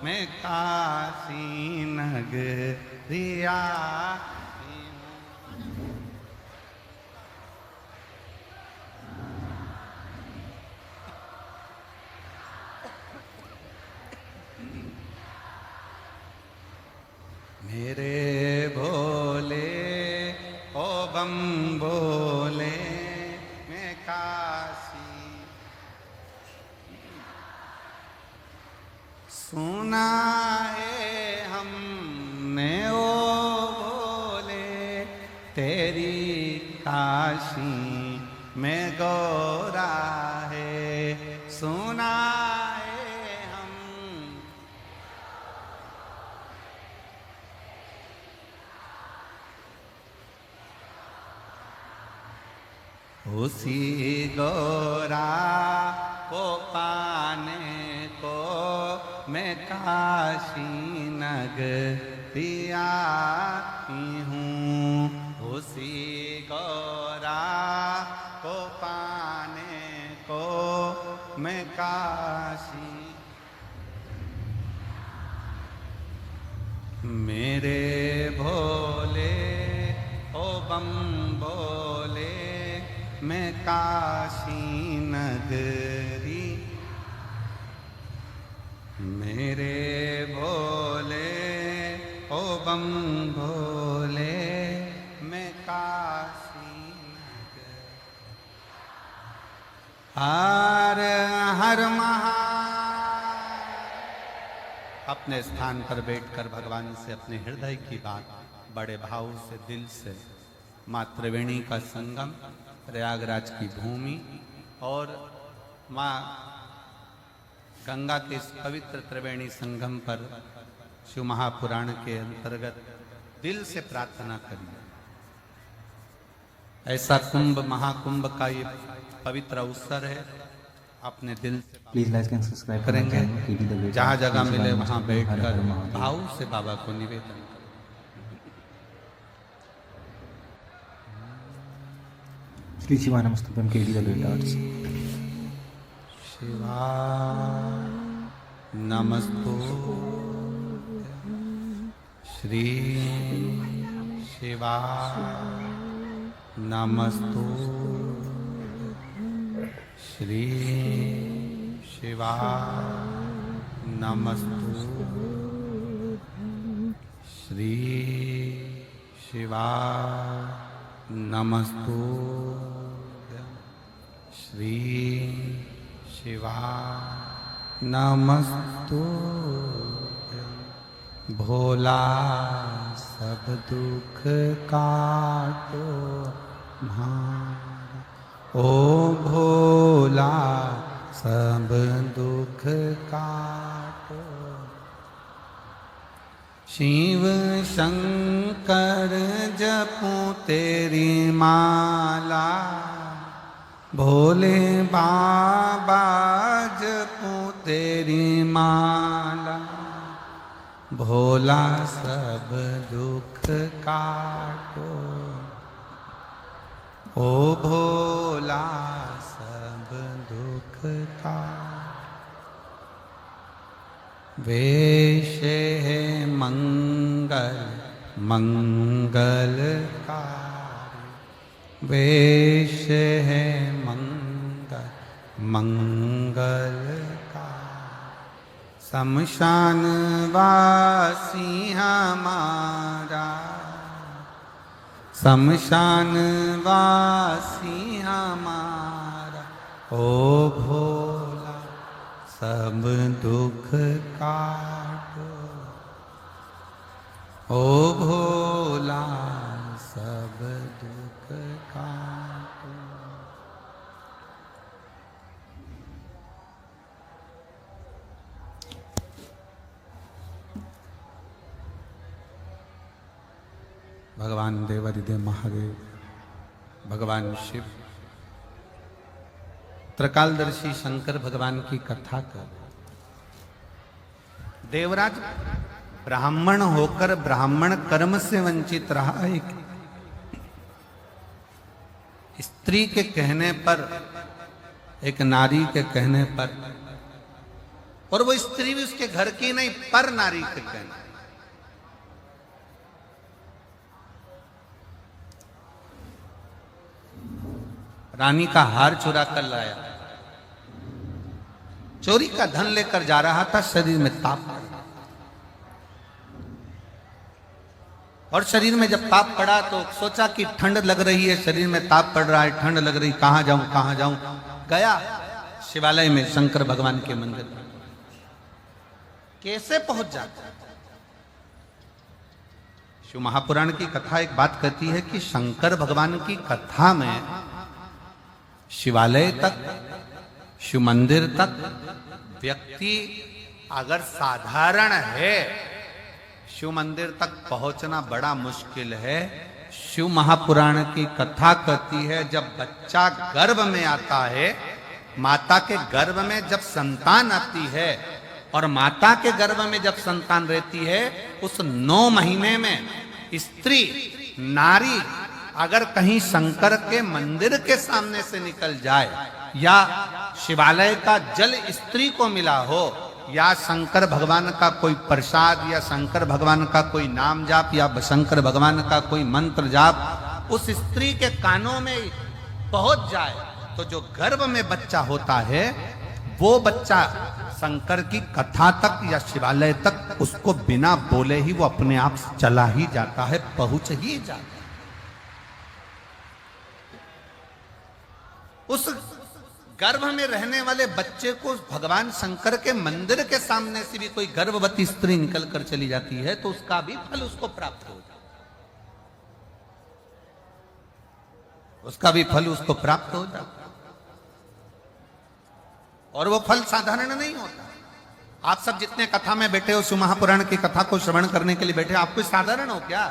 मैं काशी नगरिया। मेरे भोले ओ बम भोले मैं काशी सुना है हमने ओ भोले तेरी काशी में गौरा है। सुना है हम उसी गौरा को पाने को मैं काशी नगरिया हूँ। उसी गौरा को पाने को मैं काशी। मेरे भोले ओ बम भोले मैं काशी नगरी। मेरे भोले ओ बम भोले मैं हर हर महा। अपने स्थान पर बैठकर भगवान से अपने हृदय की बात बड़े भाव से, दिल से, माँ त्रिवेणी का संगम, प्रयागराज की भूमि और माँ गंगा के इस पवित्र त्रिवेणी संगम पर शिव महापुराण के अंतर्गत दिल से प्रार्थना करिए। ऐसा कुंभ, महाकुंभ का ये पवित्र अवसर है, अपने दिल से Please like and subscribe to my करेंगे। channel, KD the Great जहाँ Arts. जगह Please मिले like, वहाँ हर बैठकर हर महादेव। भाव से बाबा को निवेदन करें। Shri शिवानमस्तुभ्यं KD the Great Arts. Shiva नमस्तु Shri Shiva नमस्तु Shri Shiva नमस्तु Shri Shiva नमस्तु Shri Shiva नमस्तु। भोला सब दुख काटो भार, ओ भोला सब दुख काटो। शिव शंकर जपू तेरी माला, भोले बाबा जपू तेरी माला। भोला सब दुख काटो, ओ भोला सब दुख काटो। वेश है मंगल मंगलकारी, वेश है मंगल मंगलकारी। शमशान वासी हमारा, शमशान वासी हमारा। ओ भोला सब दुख काटो, ओ भोला सब दुख काटो। भगवान देवादिदेव महादेव, भगवान शिव, त्रिकालदर्शी शंकर भगवान की कथा कर। देवराज ब्राह्मण होकर ब्राह्मण कर्म से वंचित रहा। एक स्त्री के कहने पर, एक नारी के कहने पर, और वो स्त्री भी उसके घर की नहीं, पर नारी के कहने, रानी का हार चुरा कर लाया, चोरी का धन लेकर जा रहा था। शरीर में ताप पड़ा, और शरीर में जब ताप पड़ा तो सोचा कि ठंड लग रही है, शरीर में ताप पड़ रहा है, ठंड लग रही, कहां जाऊं कहां जाऊं। गया शिवालय में शंकर भगवान के मंदिर में। कैसे पहुंच जाता? शिव महापुराण की कथा एक बात कहती है कि शंकर भगवान की कथा में शिवालय तक, शिव मंदिर तक व्यक्ति अगर साधारण है, शिव मंदिर तक पहुंचना बड़ा मुश्किल है। शिव महापुराण की कथा कहती है जब बच्चा गर्भ में आता है, माता के गर्भ में जब संतान आती है, और माता के गर्भ में जब संतान रहती है, उस 9 महीने में स्त्री, नारी अगर कहीं शंकर के मंदिर के सामने से निकल जाए, या शिवालय का जल स्त्री को मिला हो, या शंकर भगवान का कोई प्रसाद, या शंकर भगवान का कोई नाम जाप, या शंकर भगवान का कोई मंत्र जाप उस स्त्री के कानों में पहुंच जाए, तो जो गर्भ में बच्चा होता है वो बच्चा शंकर की कथा तक या शिवालय तक उसको बिना बोले ही वो अपने आप चला ही जाता है, पहुंच ही जाता है। उस गर्भ में रहने वाले बच्चे को भगवान शंकर के मंदिर के सामने से भी कोई गर्भवती स्त्री निकल कर चली जाती है तो उसका भी फल उसको प्राप्त हो जाता है, उसका भी फल उसको प्राप्त हो जाता है। और वो फल साधारण नहीं होता। आप सब जितने कथा में बैठे हो, शिव महापुराण की कथा को श्रवण करने के लिए बैठे, आप कोई साधारण हो क्या?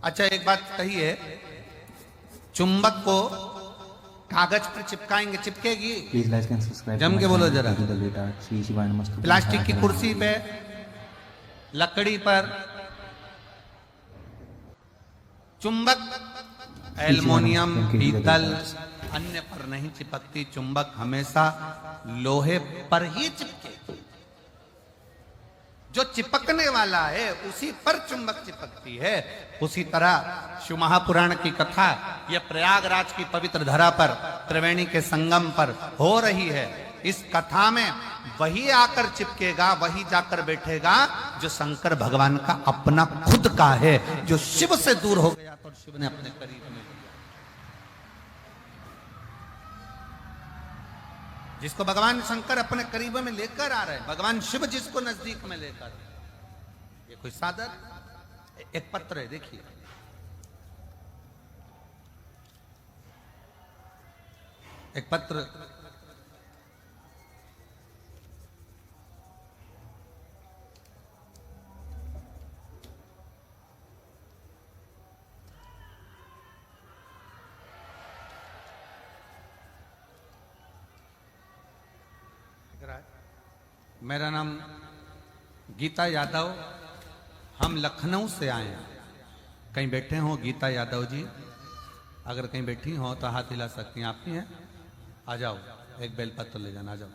अच्छा एक बात कहिए, चुंबक को कागज पर चिपकाएंगे, चिपकेगी? Please like and subscribe. जम के बोलो जरा। श्री शिवाय नमस्तुभ्यम। प्लास्टिक की कुर्सी पे, लकड़ी पर चुंबक एल्युमिनियम, पीतल, अन्य पर नहीं चिपकती। चुंबक हमेशा लोहे पर ही चिपके। जो चिपकने वाला है उसी पर चुंबक चिपकती है। उसी तरह शिव महापुराण की कथा यह प्रयागराज की पवित्र धरा पर, त्रिवेणी के संगम पर हो रही है। इस कथा में वही आकर चिपकेगा, वही जाकर बैठेगा जो शंकर भगवान का अपना खुद का है, जो शिव से दूर हो गया तो शिव ने अपने करीब में, जिसको भगवान शंकर अपने करीब में लेकर आ रहे हैं, भगवान शिव जिसको नजदीक में लेकर, ये कोई साधन। एक पत्र है, देखिए, एक पत्र मेरा नाम गीता यादव, हम लखनऊ से आए हैं। कहीं बैठे हो गीता यादव जी? अगर कहीं बैठी हो तो हाथ हिला सकती हैं। आप ही हैं? आ जाओ, एक बेलपत्र ले जाना, आ जाओ,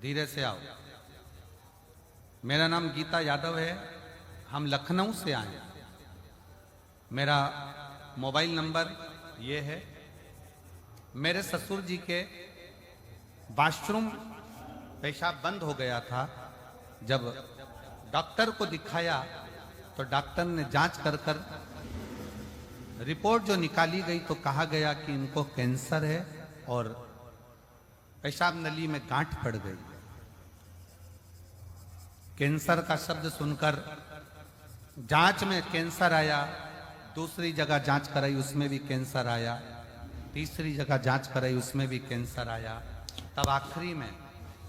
धीरे से आओ। मेरा नाम गीता यादव है, हम लखनऊ से आए हैं। मेरा मोबाइल नंबर ये है। मेरे ससुर जी के वॉशरूम पेशाब बंद हो गया था। जब डॉक्टर को दिखाया तो डॉक्टर ने जांच कर कर रिपोर्ट जो निकाली गई तो कहा गया कि इनको कैंसर है और पेशाब नली में गांठ पड़ गई। कैंसर का शब्द सुनकर जांच में कैंसर आया, दूसरी जगह जांच कराई उसमें भी कैंसर आया, तीसरी जगह जांच कराई उसमें भी कैंसर आया। तब आखिरी में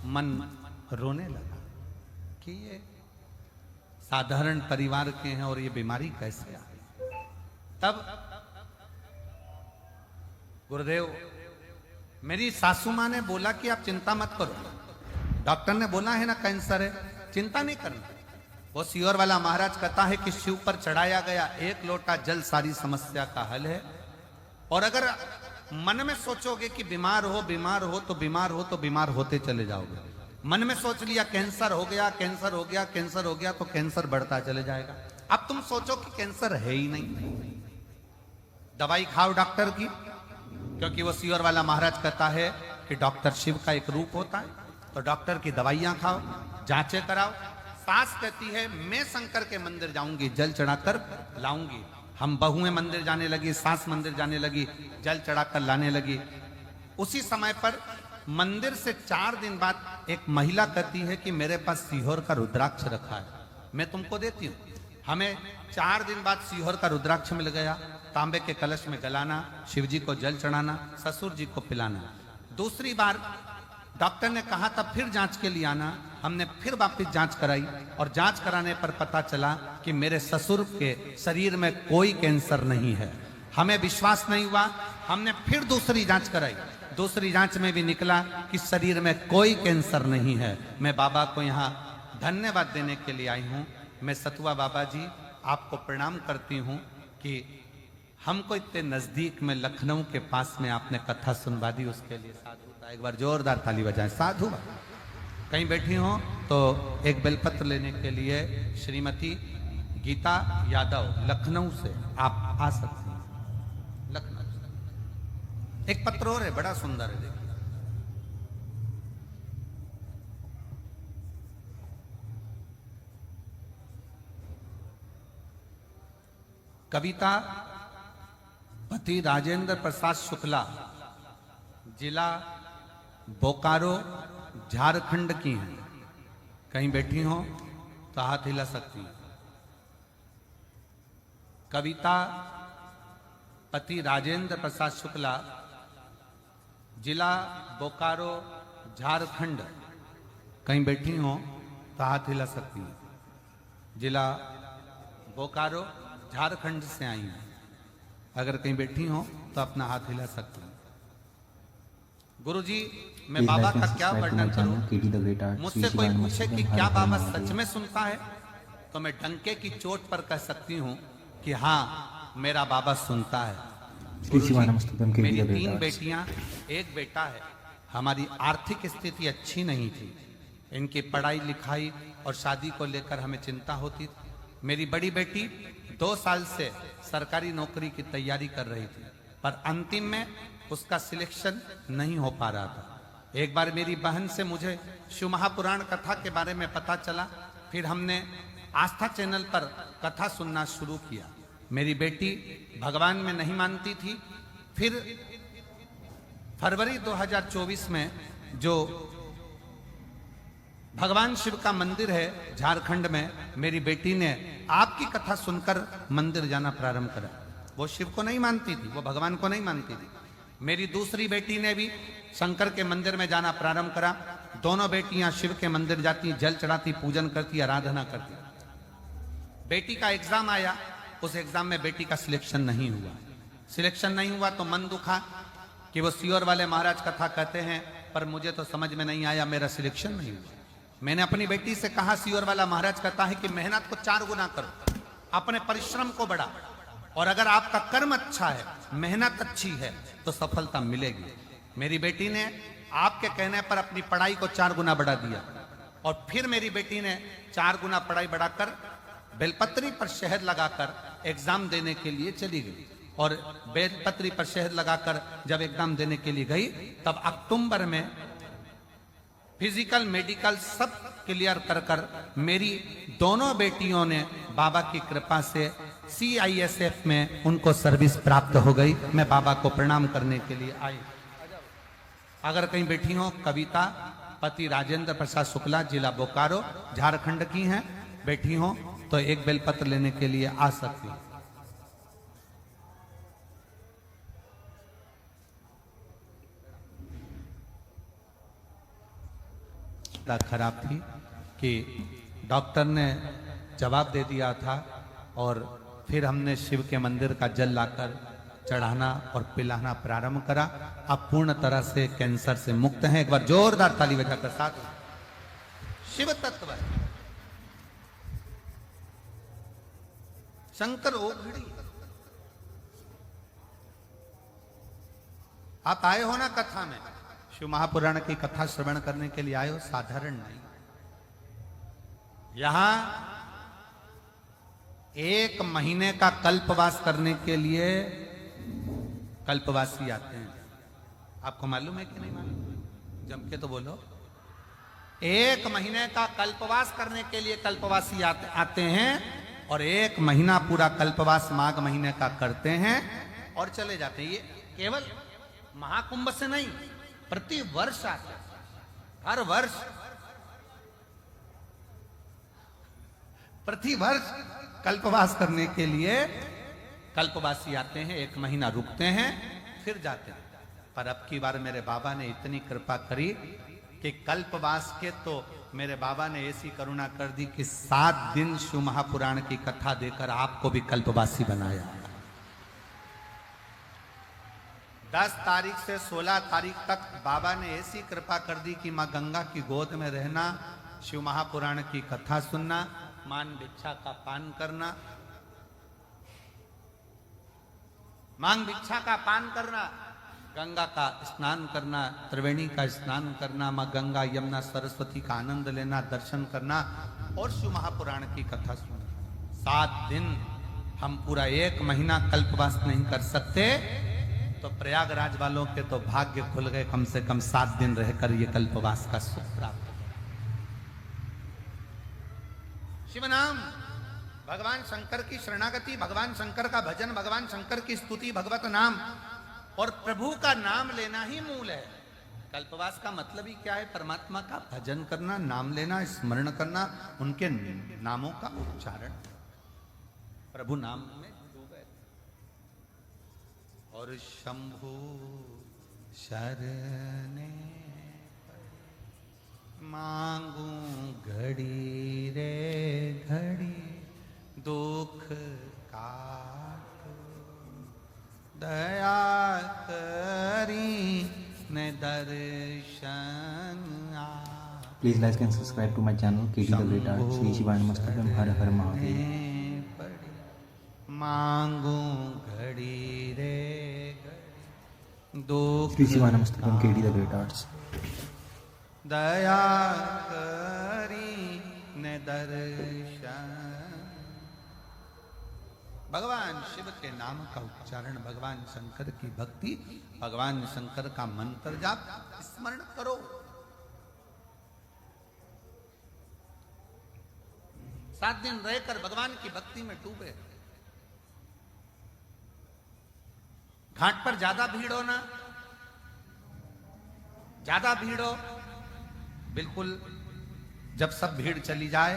मन रोने लगा कि ये साधारण परिवार के हैं और ये बीमारी कैसे आई। तब गुरुदेव, मेरी सासू मां ने बोला कि आप चिंता मत करो, डॉक्टर ने बोला है ना कैंसर है, चिंता नहीं करना। वो सियोर वाला महाराज कहता है कि शिव पर चढ़ाया गया एक लोटा जल सारी समस्या का हल है। और अगर मन में सोचोगे कि बीमार हो तो बीमार हो तो बीमार होते चले जाओगे। मन में सोच लिया कैंसर हो गया, कैंसर हो गया, कैंसर हो गया, तो कैंसर बढ़ता चले जाएगा। अब तुम सोचो कि कैंसर है ही नहीं, दवाई खाओ डॉक्टर की, क्योंकि वो सियोर वाला महाराज कहता है कि डॉक्टर शिव का एक रूप होता है। तो डॉक्टर की दवाइयां खाओ, जांचें कराओ। सास कहती है मैं शंकर के मंदिर जाऊंगी, जल चढ़ाकर लाऊंगी। हम बहुएं मंदिर जाने लगी, सास मंदिर जाने लगी, जल चढ़ाकर लाने लगी। उसी समय पर मंदिर से 4 दिन बाद एक महिला कहती है कि मेरे पास सीहोर का रुद्राक्ष रखा है, मैं तुमको देती हूँ। हमें 4 दिन बाद सीहोर का रुद्राक्ष मिल गया। तांबे के कलश में गलाना, शिव जी को जल चढ़ाना, ससुर जी को पिलाना। दूसरी बार डॉक्टर ने कहा था फिर जांच के लिए आना। हमने फिर वापस जांच कराई और जांच कराने पर पता चला कि मेरे ससुर के शरीर में कोई कैंसर नहीं है। हमें विश्वास नहीं हुआ, हमने फिर दूसरी जांच कराई। दूसरी जांच में भी निकला कि शरीर में कोई कैंसर नहीं है। मैं बाबा को यहाँ धन्यवाद देने के लिए आई हूँ। मैं सतुआ बाबा जी आपको प्रणाम करती हूँ कि हमको इतने नजदीक में लखनऊ के पास में आपने कथा सुनवा दी, उसके लिए साधु। एक बार जोरदार ताली बजाएं साधु। कहीं बैठी हो तो एक बेलपत्र लेने के लिए श्रीमती गीता यादव लखनऊ से आप आ सकते हैं। लखनऊ से एक पत्र और है, बड़ा सुंदर है, देखिए। कविता पति राजेंद्र प्रसाद शुक्ला, जिला बोकारो, झारखंड की हैं। कहीं बैठी हो तो हाथ हिला सकती हैं। कविता पति राजेंद्र प्रसाद शुक्ला, जिला बोकारो, झारखंड। कहीं बैठी हो तो हाथ हिला सकती हैं। जिला बोकारो, झारखंड से आई हैं। अगर कहीं बैठी हो तो अपना हाथ हिला सकती हैं। गुरुजी, मैं Please बाबा like and का क्या subscribe to वर्णन my करूं? channel, KT The Great Art, मुझसे Sri कोई Shivanand पूछे कि Mastupam, क्या Har Har बाबा Mahadev। सच में सुनता है, तो मैं डंके की चोट पर कह सकती हूँ कि हाँ, मेरा बाबा सुनता है। श्री गुरुजी, शिवानंद मस्तुभम के मेरी लिए 3 बेटा। बेटियां, 1 बेटा है। हमारी आर्थिक स्थिति अच्छी नहीं थी। इनकी पढ़ाई लिखाई और शादी को लेकर हमें चिंता होती थी। मेरी बड़ी बेटी 2 साल से सरकारी नौकरी की तैयारी कर रही थी, पर अंतिम में उसका सिलेक्शन नहीं हो पा रहा था। एक बार मेरी बहन से मुझे शिव महापुराण कथा के बारे में पता चला। फिर हमने आस्था चैनल पर कथा सुनना शुरू किया। मेरी बेटी भगवान में नहीं मानती थी। फिर फरवरी 2024 में जो भगवान शिव का मंदिर है झारखंड में, मेरी बेटी ने आपकी कथा सुनकर मंदिर जाना प्रारंभ करा। वो शिव को नहीं मानती थी, वो भगवान को नहीं मानती थी। मेरी दूसरी बेटी ने भी शंकर के मंदिर में जाना प्रारंभ करा। दोनों बेटियां शिव के मंदिर जाती, जल चढ़ाती, पूजन करती, आराधना करती। बेटी का एग्जाम आया, उस एग्जाम में बेटी का सिलेक्शन नहीं हुआ। सिलेक्शन नहीं हुआ तो मन दुखा कि वो सीओर वाले महाराज कथा कहते हैं, पर मुझे तो समझ में नहीं आया, मेरा सिलेक्शन नहीं हुआ। मैंने अपनी बेटी से कहा, सीओर वाला महाराज कहता है कि मेहनत को 4 गुना करो, अपने परिश्रम को बढ़ा, और अगर आपका कर्म अच्छा है, मेहनत अच्छी है, तो सफलता मिलेगी। मेरी बेटी ने आपके कहने पर अपनी पढ़ाई को 4 गुना बढ़ा दिया, और फिर मेरी बेटी ने 4 गुना पढ़ाई बढ़ाकर बेलपत्री पर शहद लगाकर एग्जाम देने के लिए चली गई। और बेलपत्री पर शहद लगाकर जब एग्जाम देने के लिए गई, तब अक्टूबर में फिजिकल मेडिकल सब क्लियर कर मेरी दोनों बेटियों ने बाबा की कृपा से CISF में उनको सर्विस प्राप्त हो गई। मैं बाबा को प्रणाम करने के लिए आई। अगर कहीं बैठी हो, कविता पति राजेंद्र प्रसाद शुक्ला, जिला बोकारो, झारखंड की हैं, बैठी हो तो एक बेलपत्र लेने के लिए आ सकती। खराब थी कि डॉक्टर ने जवाब दे दिया था, और फिर हमने शिव के मंदिर का जल लाकर चढ़ाना और पिलाना प्रारंभ करा। अब पूर्ण तरह से कैंसर से मुक्त हैं। एक बार जोरदार ताली बजाकर साथ। शिव तत्व शंकर ओघड़ी। आप आए हो ना कथा में, शिव महापुराण की कथा श्रवण करने के लिए आए हो, साधारण नहीं। यहां 1 महीने का कल्पवास करने के लिए कल्पवासी आते हैं। आपको मालूम है कि नहीं मालूम? जम के तो बोलो। 1 महीने का कल्पवास करने के लिए कल्पवासी आते हैं, और 1 महीना पूरा कल्पवास माघ महीने का करते हैं और चले जाते हैं। ये केवल महाकुंभ से नहीं, प्रति वर्ष आते हैं। हर वर्ष, प्रति वर्ष कल्पवास करने के लिए कल्पवासी आते हैं। 1 महीना रुकते हैं, फिर जाते हैं। पर अब की बार मेरे बाबा ने इतनी कृपा करी कि कल्पवास के तो मेरे बाबा ने ऐसी करुणा कर दी कि 7 दिन शिव महापुराण की कथा देकर आपको भी कल्पवासी बनाया। 10 तारीख से 16 तारीख तक बाबा ने ऐसी कृपा कर दी कि मां गंगा की गोद में रहना, शिव महापुराण की कथा सुनना, मान भिक्षा का पान करना, मांग भिक्षा का पान करना, गंगा का स्नान करना, त्रिवेणी का स्नान करना, मां गंगा यमुना सरस्वती का आनंद लेना, दर्शन करना और शिव महापुराण की कथा सुनना। 7 दिन हम पूरा 1 महीना कल्पवास नहीं कर सकते, तो प्रयागराज वालों के तो भाग्य खुल गए। कम से कम 7 दिन रहकर ये कल्पवास का सुख प्राप्त। शिव नाम भगवान शंकर की शरणागति, भगवान शंकर का भजन, भगवान शंकर की स्तुति, भगवत नाम और प्रभु का नाम लेना ही मूल है। कल्पवास का मतलब ही क्या है? परमात्मा का भजन करना, नाम लेना, स्मरण करना, उनके नामों का उच्चारण, प्रभु नाम में डूबे। और शंभु शरणे मांगू घड़ी रे घड़ी दुख काट, दया करी ने दर्शन आ। Please like and subscribe to my channel KT The Great Art. Shri शिवाय नमस्तुभ्यं, हर हर महादेव। मांगू घड़ी रे घड़ी दुख, श्री शिवाय नमस्तुभ्यं, KT The Great Arts। दया करी ने दर्शन। भगवान शिव के नाम का उच्चारण, भगवान शंकर की भक्ति, भगवान शंकर का मंत्र जाप, स्मरण करो। सात दिन रहकर भगवान की भक्ति में डूबे। घाट पर ज्यादा भीड़ हो ना, ज्यादा भीड़ हो, बिल्कुल जब सब भीड़ चली जाए,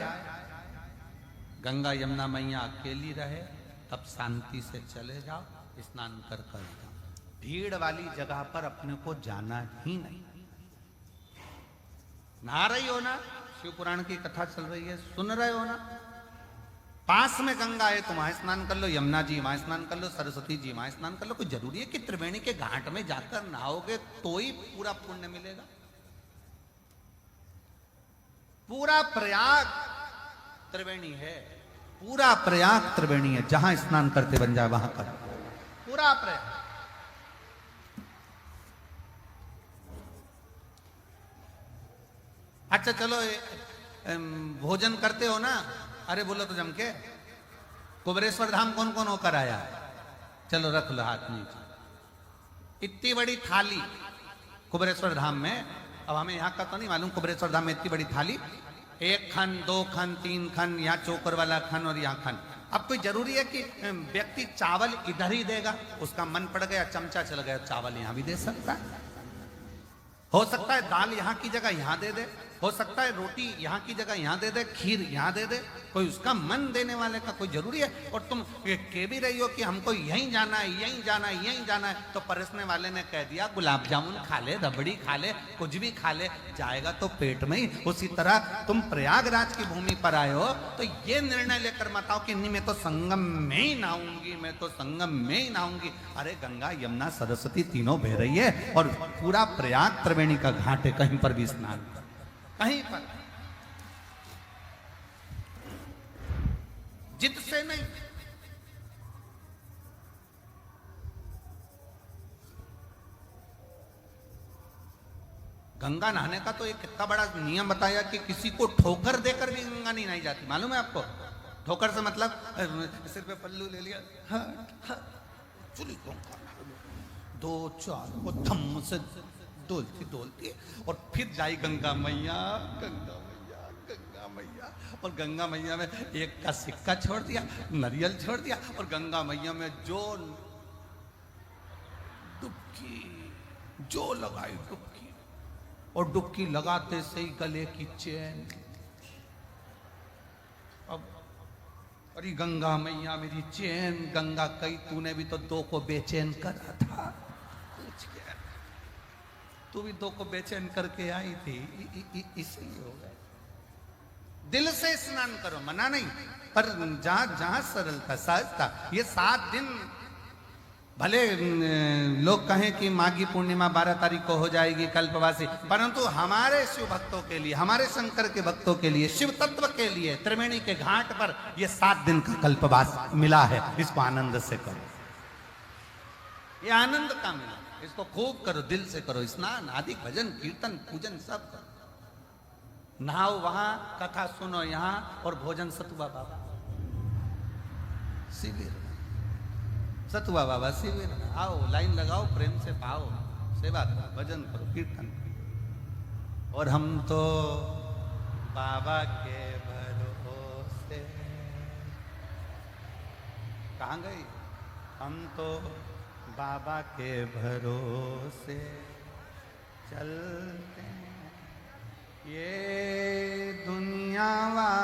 गंगा यमुना मैया अकेली रहे, तब शांति से चले जाओ, स्नान कर कर जाओ। भीड़ वाली जगह पर अपने को जाना ही नहीं। नहा रही हो ना, शिव पुराण की कथा चल रही है, सुन रहे हो ना, पास में गंगा है तो वहां स्नान कर लो, यमुना जी वहां स्नान कर लो, सरस्वती जी वहां स्नान कर लो। कोई जरूरी है कि त्रिवेणी के घाट में जाकर नहाओगे तो ही पूरा पुण्य मिलेगा? पूरा प्रयाग त्रिवेणी है, पूरा प्रयाग त्रिवेणी है, जहां स्नान करते बन जाए वहां कर, पूरा प्रयाग। अच्छा चलो, भोजन करते हो ना, अरे बोलो तो जम के, कुबेरेश्वर धाम कौन कौन होकर आया? चलो रख लो हाथ नीचे। इतनी बड़ी थाली कुबेरेश्वर धाम में, अब हमें यहाँ का तो नहीं मालूम, कुबेरेश्वर धाम में इतनी बड़ी थाली, 1 खन 2 खन 3 खन, यहाँ चोकर वाला खन और यहाँ खन। अब कोई जरूरी है कि व्यक्ति चावल इधर ही देगा? उसका मन पड़ गया, चमचा चल गया, चावल यहाँ भी दे सकता है। हो सकता है दाल यहाँ की जगह यहाँ दे दे, हो सकता है रोटी यहाँ की जगह यहाँ दे दे, खीर यहाँ दे दे। कोई उसका मन देने वाले का कोई जरूरी है? और तुम कह भी रही हो कि हमको यहीं जाना है, यहीं जाना है, यहीं जाना है, तो परोसने वाले ने कह दिया गुलाब जामुन खा ले, रबड़ी खा ले, कुछ भी खा ले, जाएगा तो पेट में ही। उसी तरह तुम प्रयागराज की भूमि पर आए हो तो ये निर्णय लेकर मत आओ कि नहीं मैं तो संगम में ही नहाऊंगी, मैं तो संगम में ही नहाऊंगी। अरे गंगा यमुना सरस्वती तीनों बह रही है और पूरा प्रयाग त्रिवेणी का घाट है, कहीं पर भी स्नान कर, कहीं पर जिद से नहीं। गंगा नहाने का तो एक कितना बड़ा नियम बताया कि किसी को ठोकर देकर भी गंगा नहीं नहाई जाती। मालूम है आपको? ठोकर से मतलब सिर पे पल्लू ले लिया, चुली को 2-4 को धम्म से डोलती डोलती और फिर जाई गंगा मैया, गंगा मैया, गंगा मैया। और गंगा मैया में एक का सिक्का छोड़ दिया, नारियल छोड़ दिया, और गंगा मैया में जो डुबकी जो लगाई डुबकी, और डुबकी लगाते से ही गले की चैन। अब अरे गंगा मैया मेरी चैन, गंगा कई तूने भी तो 2 को बेचैन करा था, तू भी 2 को बेचैन करके आई थी, इसलिए हो गए। दिल से स्नान करो, मना नहीं, पर जहां जहां सरलता सहजता। ये 7 दिन भले लोग कहें कि माघी पूर्णिमा 12 तारीख को हो जाएगी कल्पवासी, परंतु हमारे शिव भक्तों के लिए, हमारे शंकर के भक्तों के लिए, शिव तत्व के लिए त्रिवेणी के घाट पर ये 7 दिन का कल्पवास मिला है। इसको आनंद से करो, ये आनंद का मिला, इसको खूब करो, दिल से करो, स्नान आदि भजन कीर्तन पूजन सब करो। नहाओ वहां, कथा सुनो यहाँ, और भोजन सतुआ बाबा शिविर, सतुआ बाबा शिविर, आओ लाइन लगाओ, प्रेम से पाओ, सेवा करो, भजन करो, कीर्तन करो। और हम तो बाबा के भरोसे कहाँ गई? हम तो बाबा के भरोसे चलते हैं, ये दुनिया वाले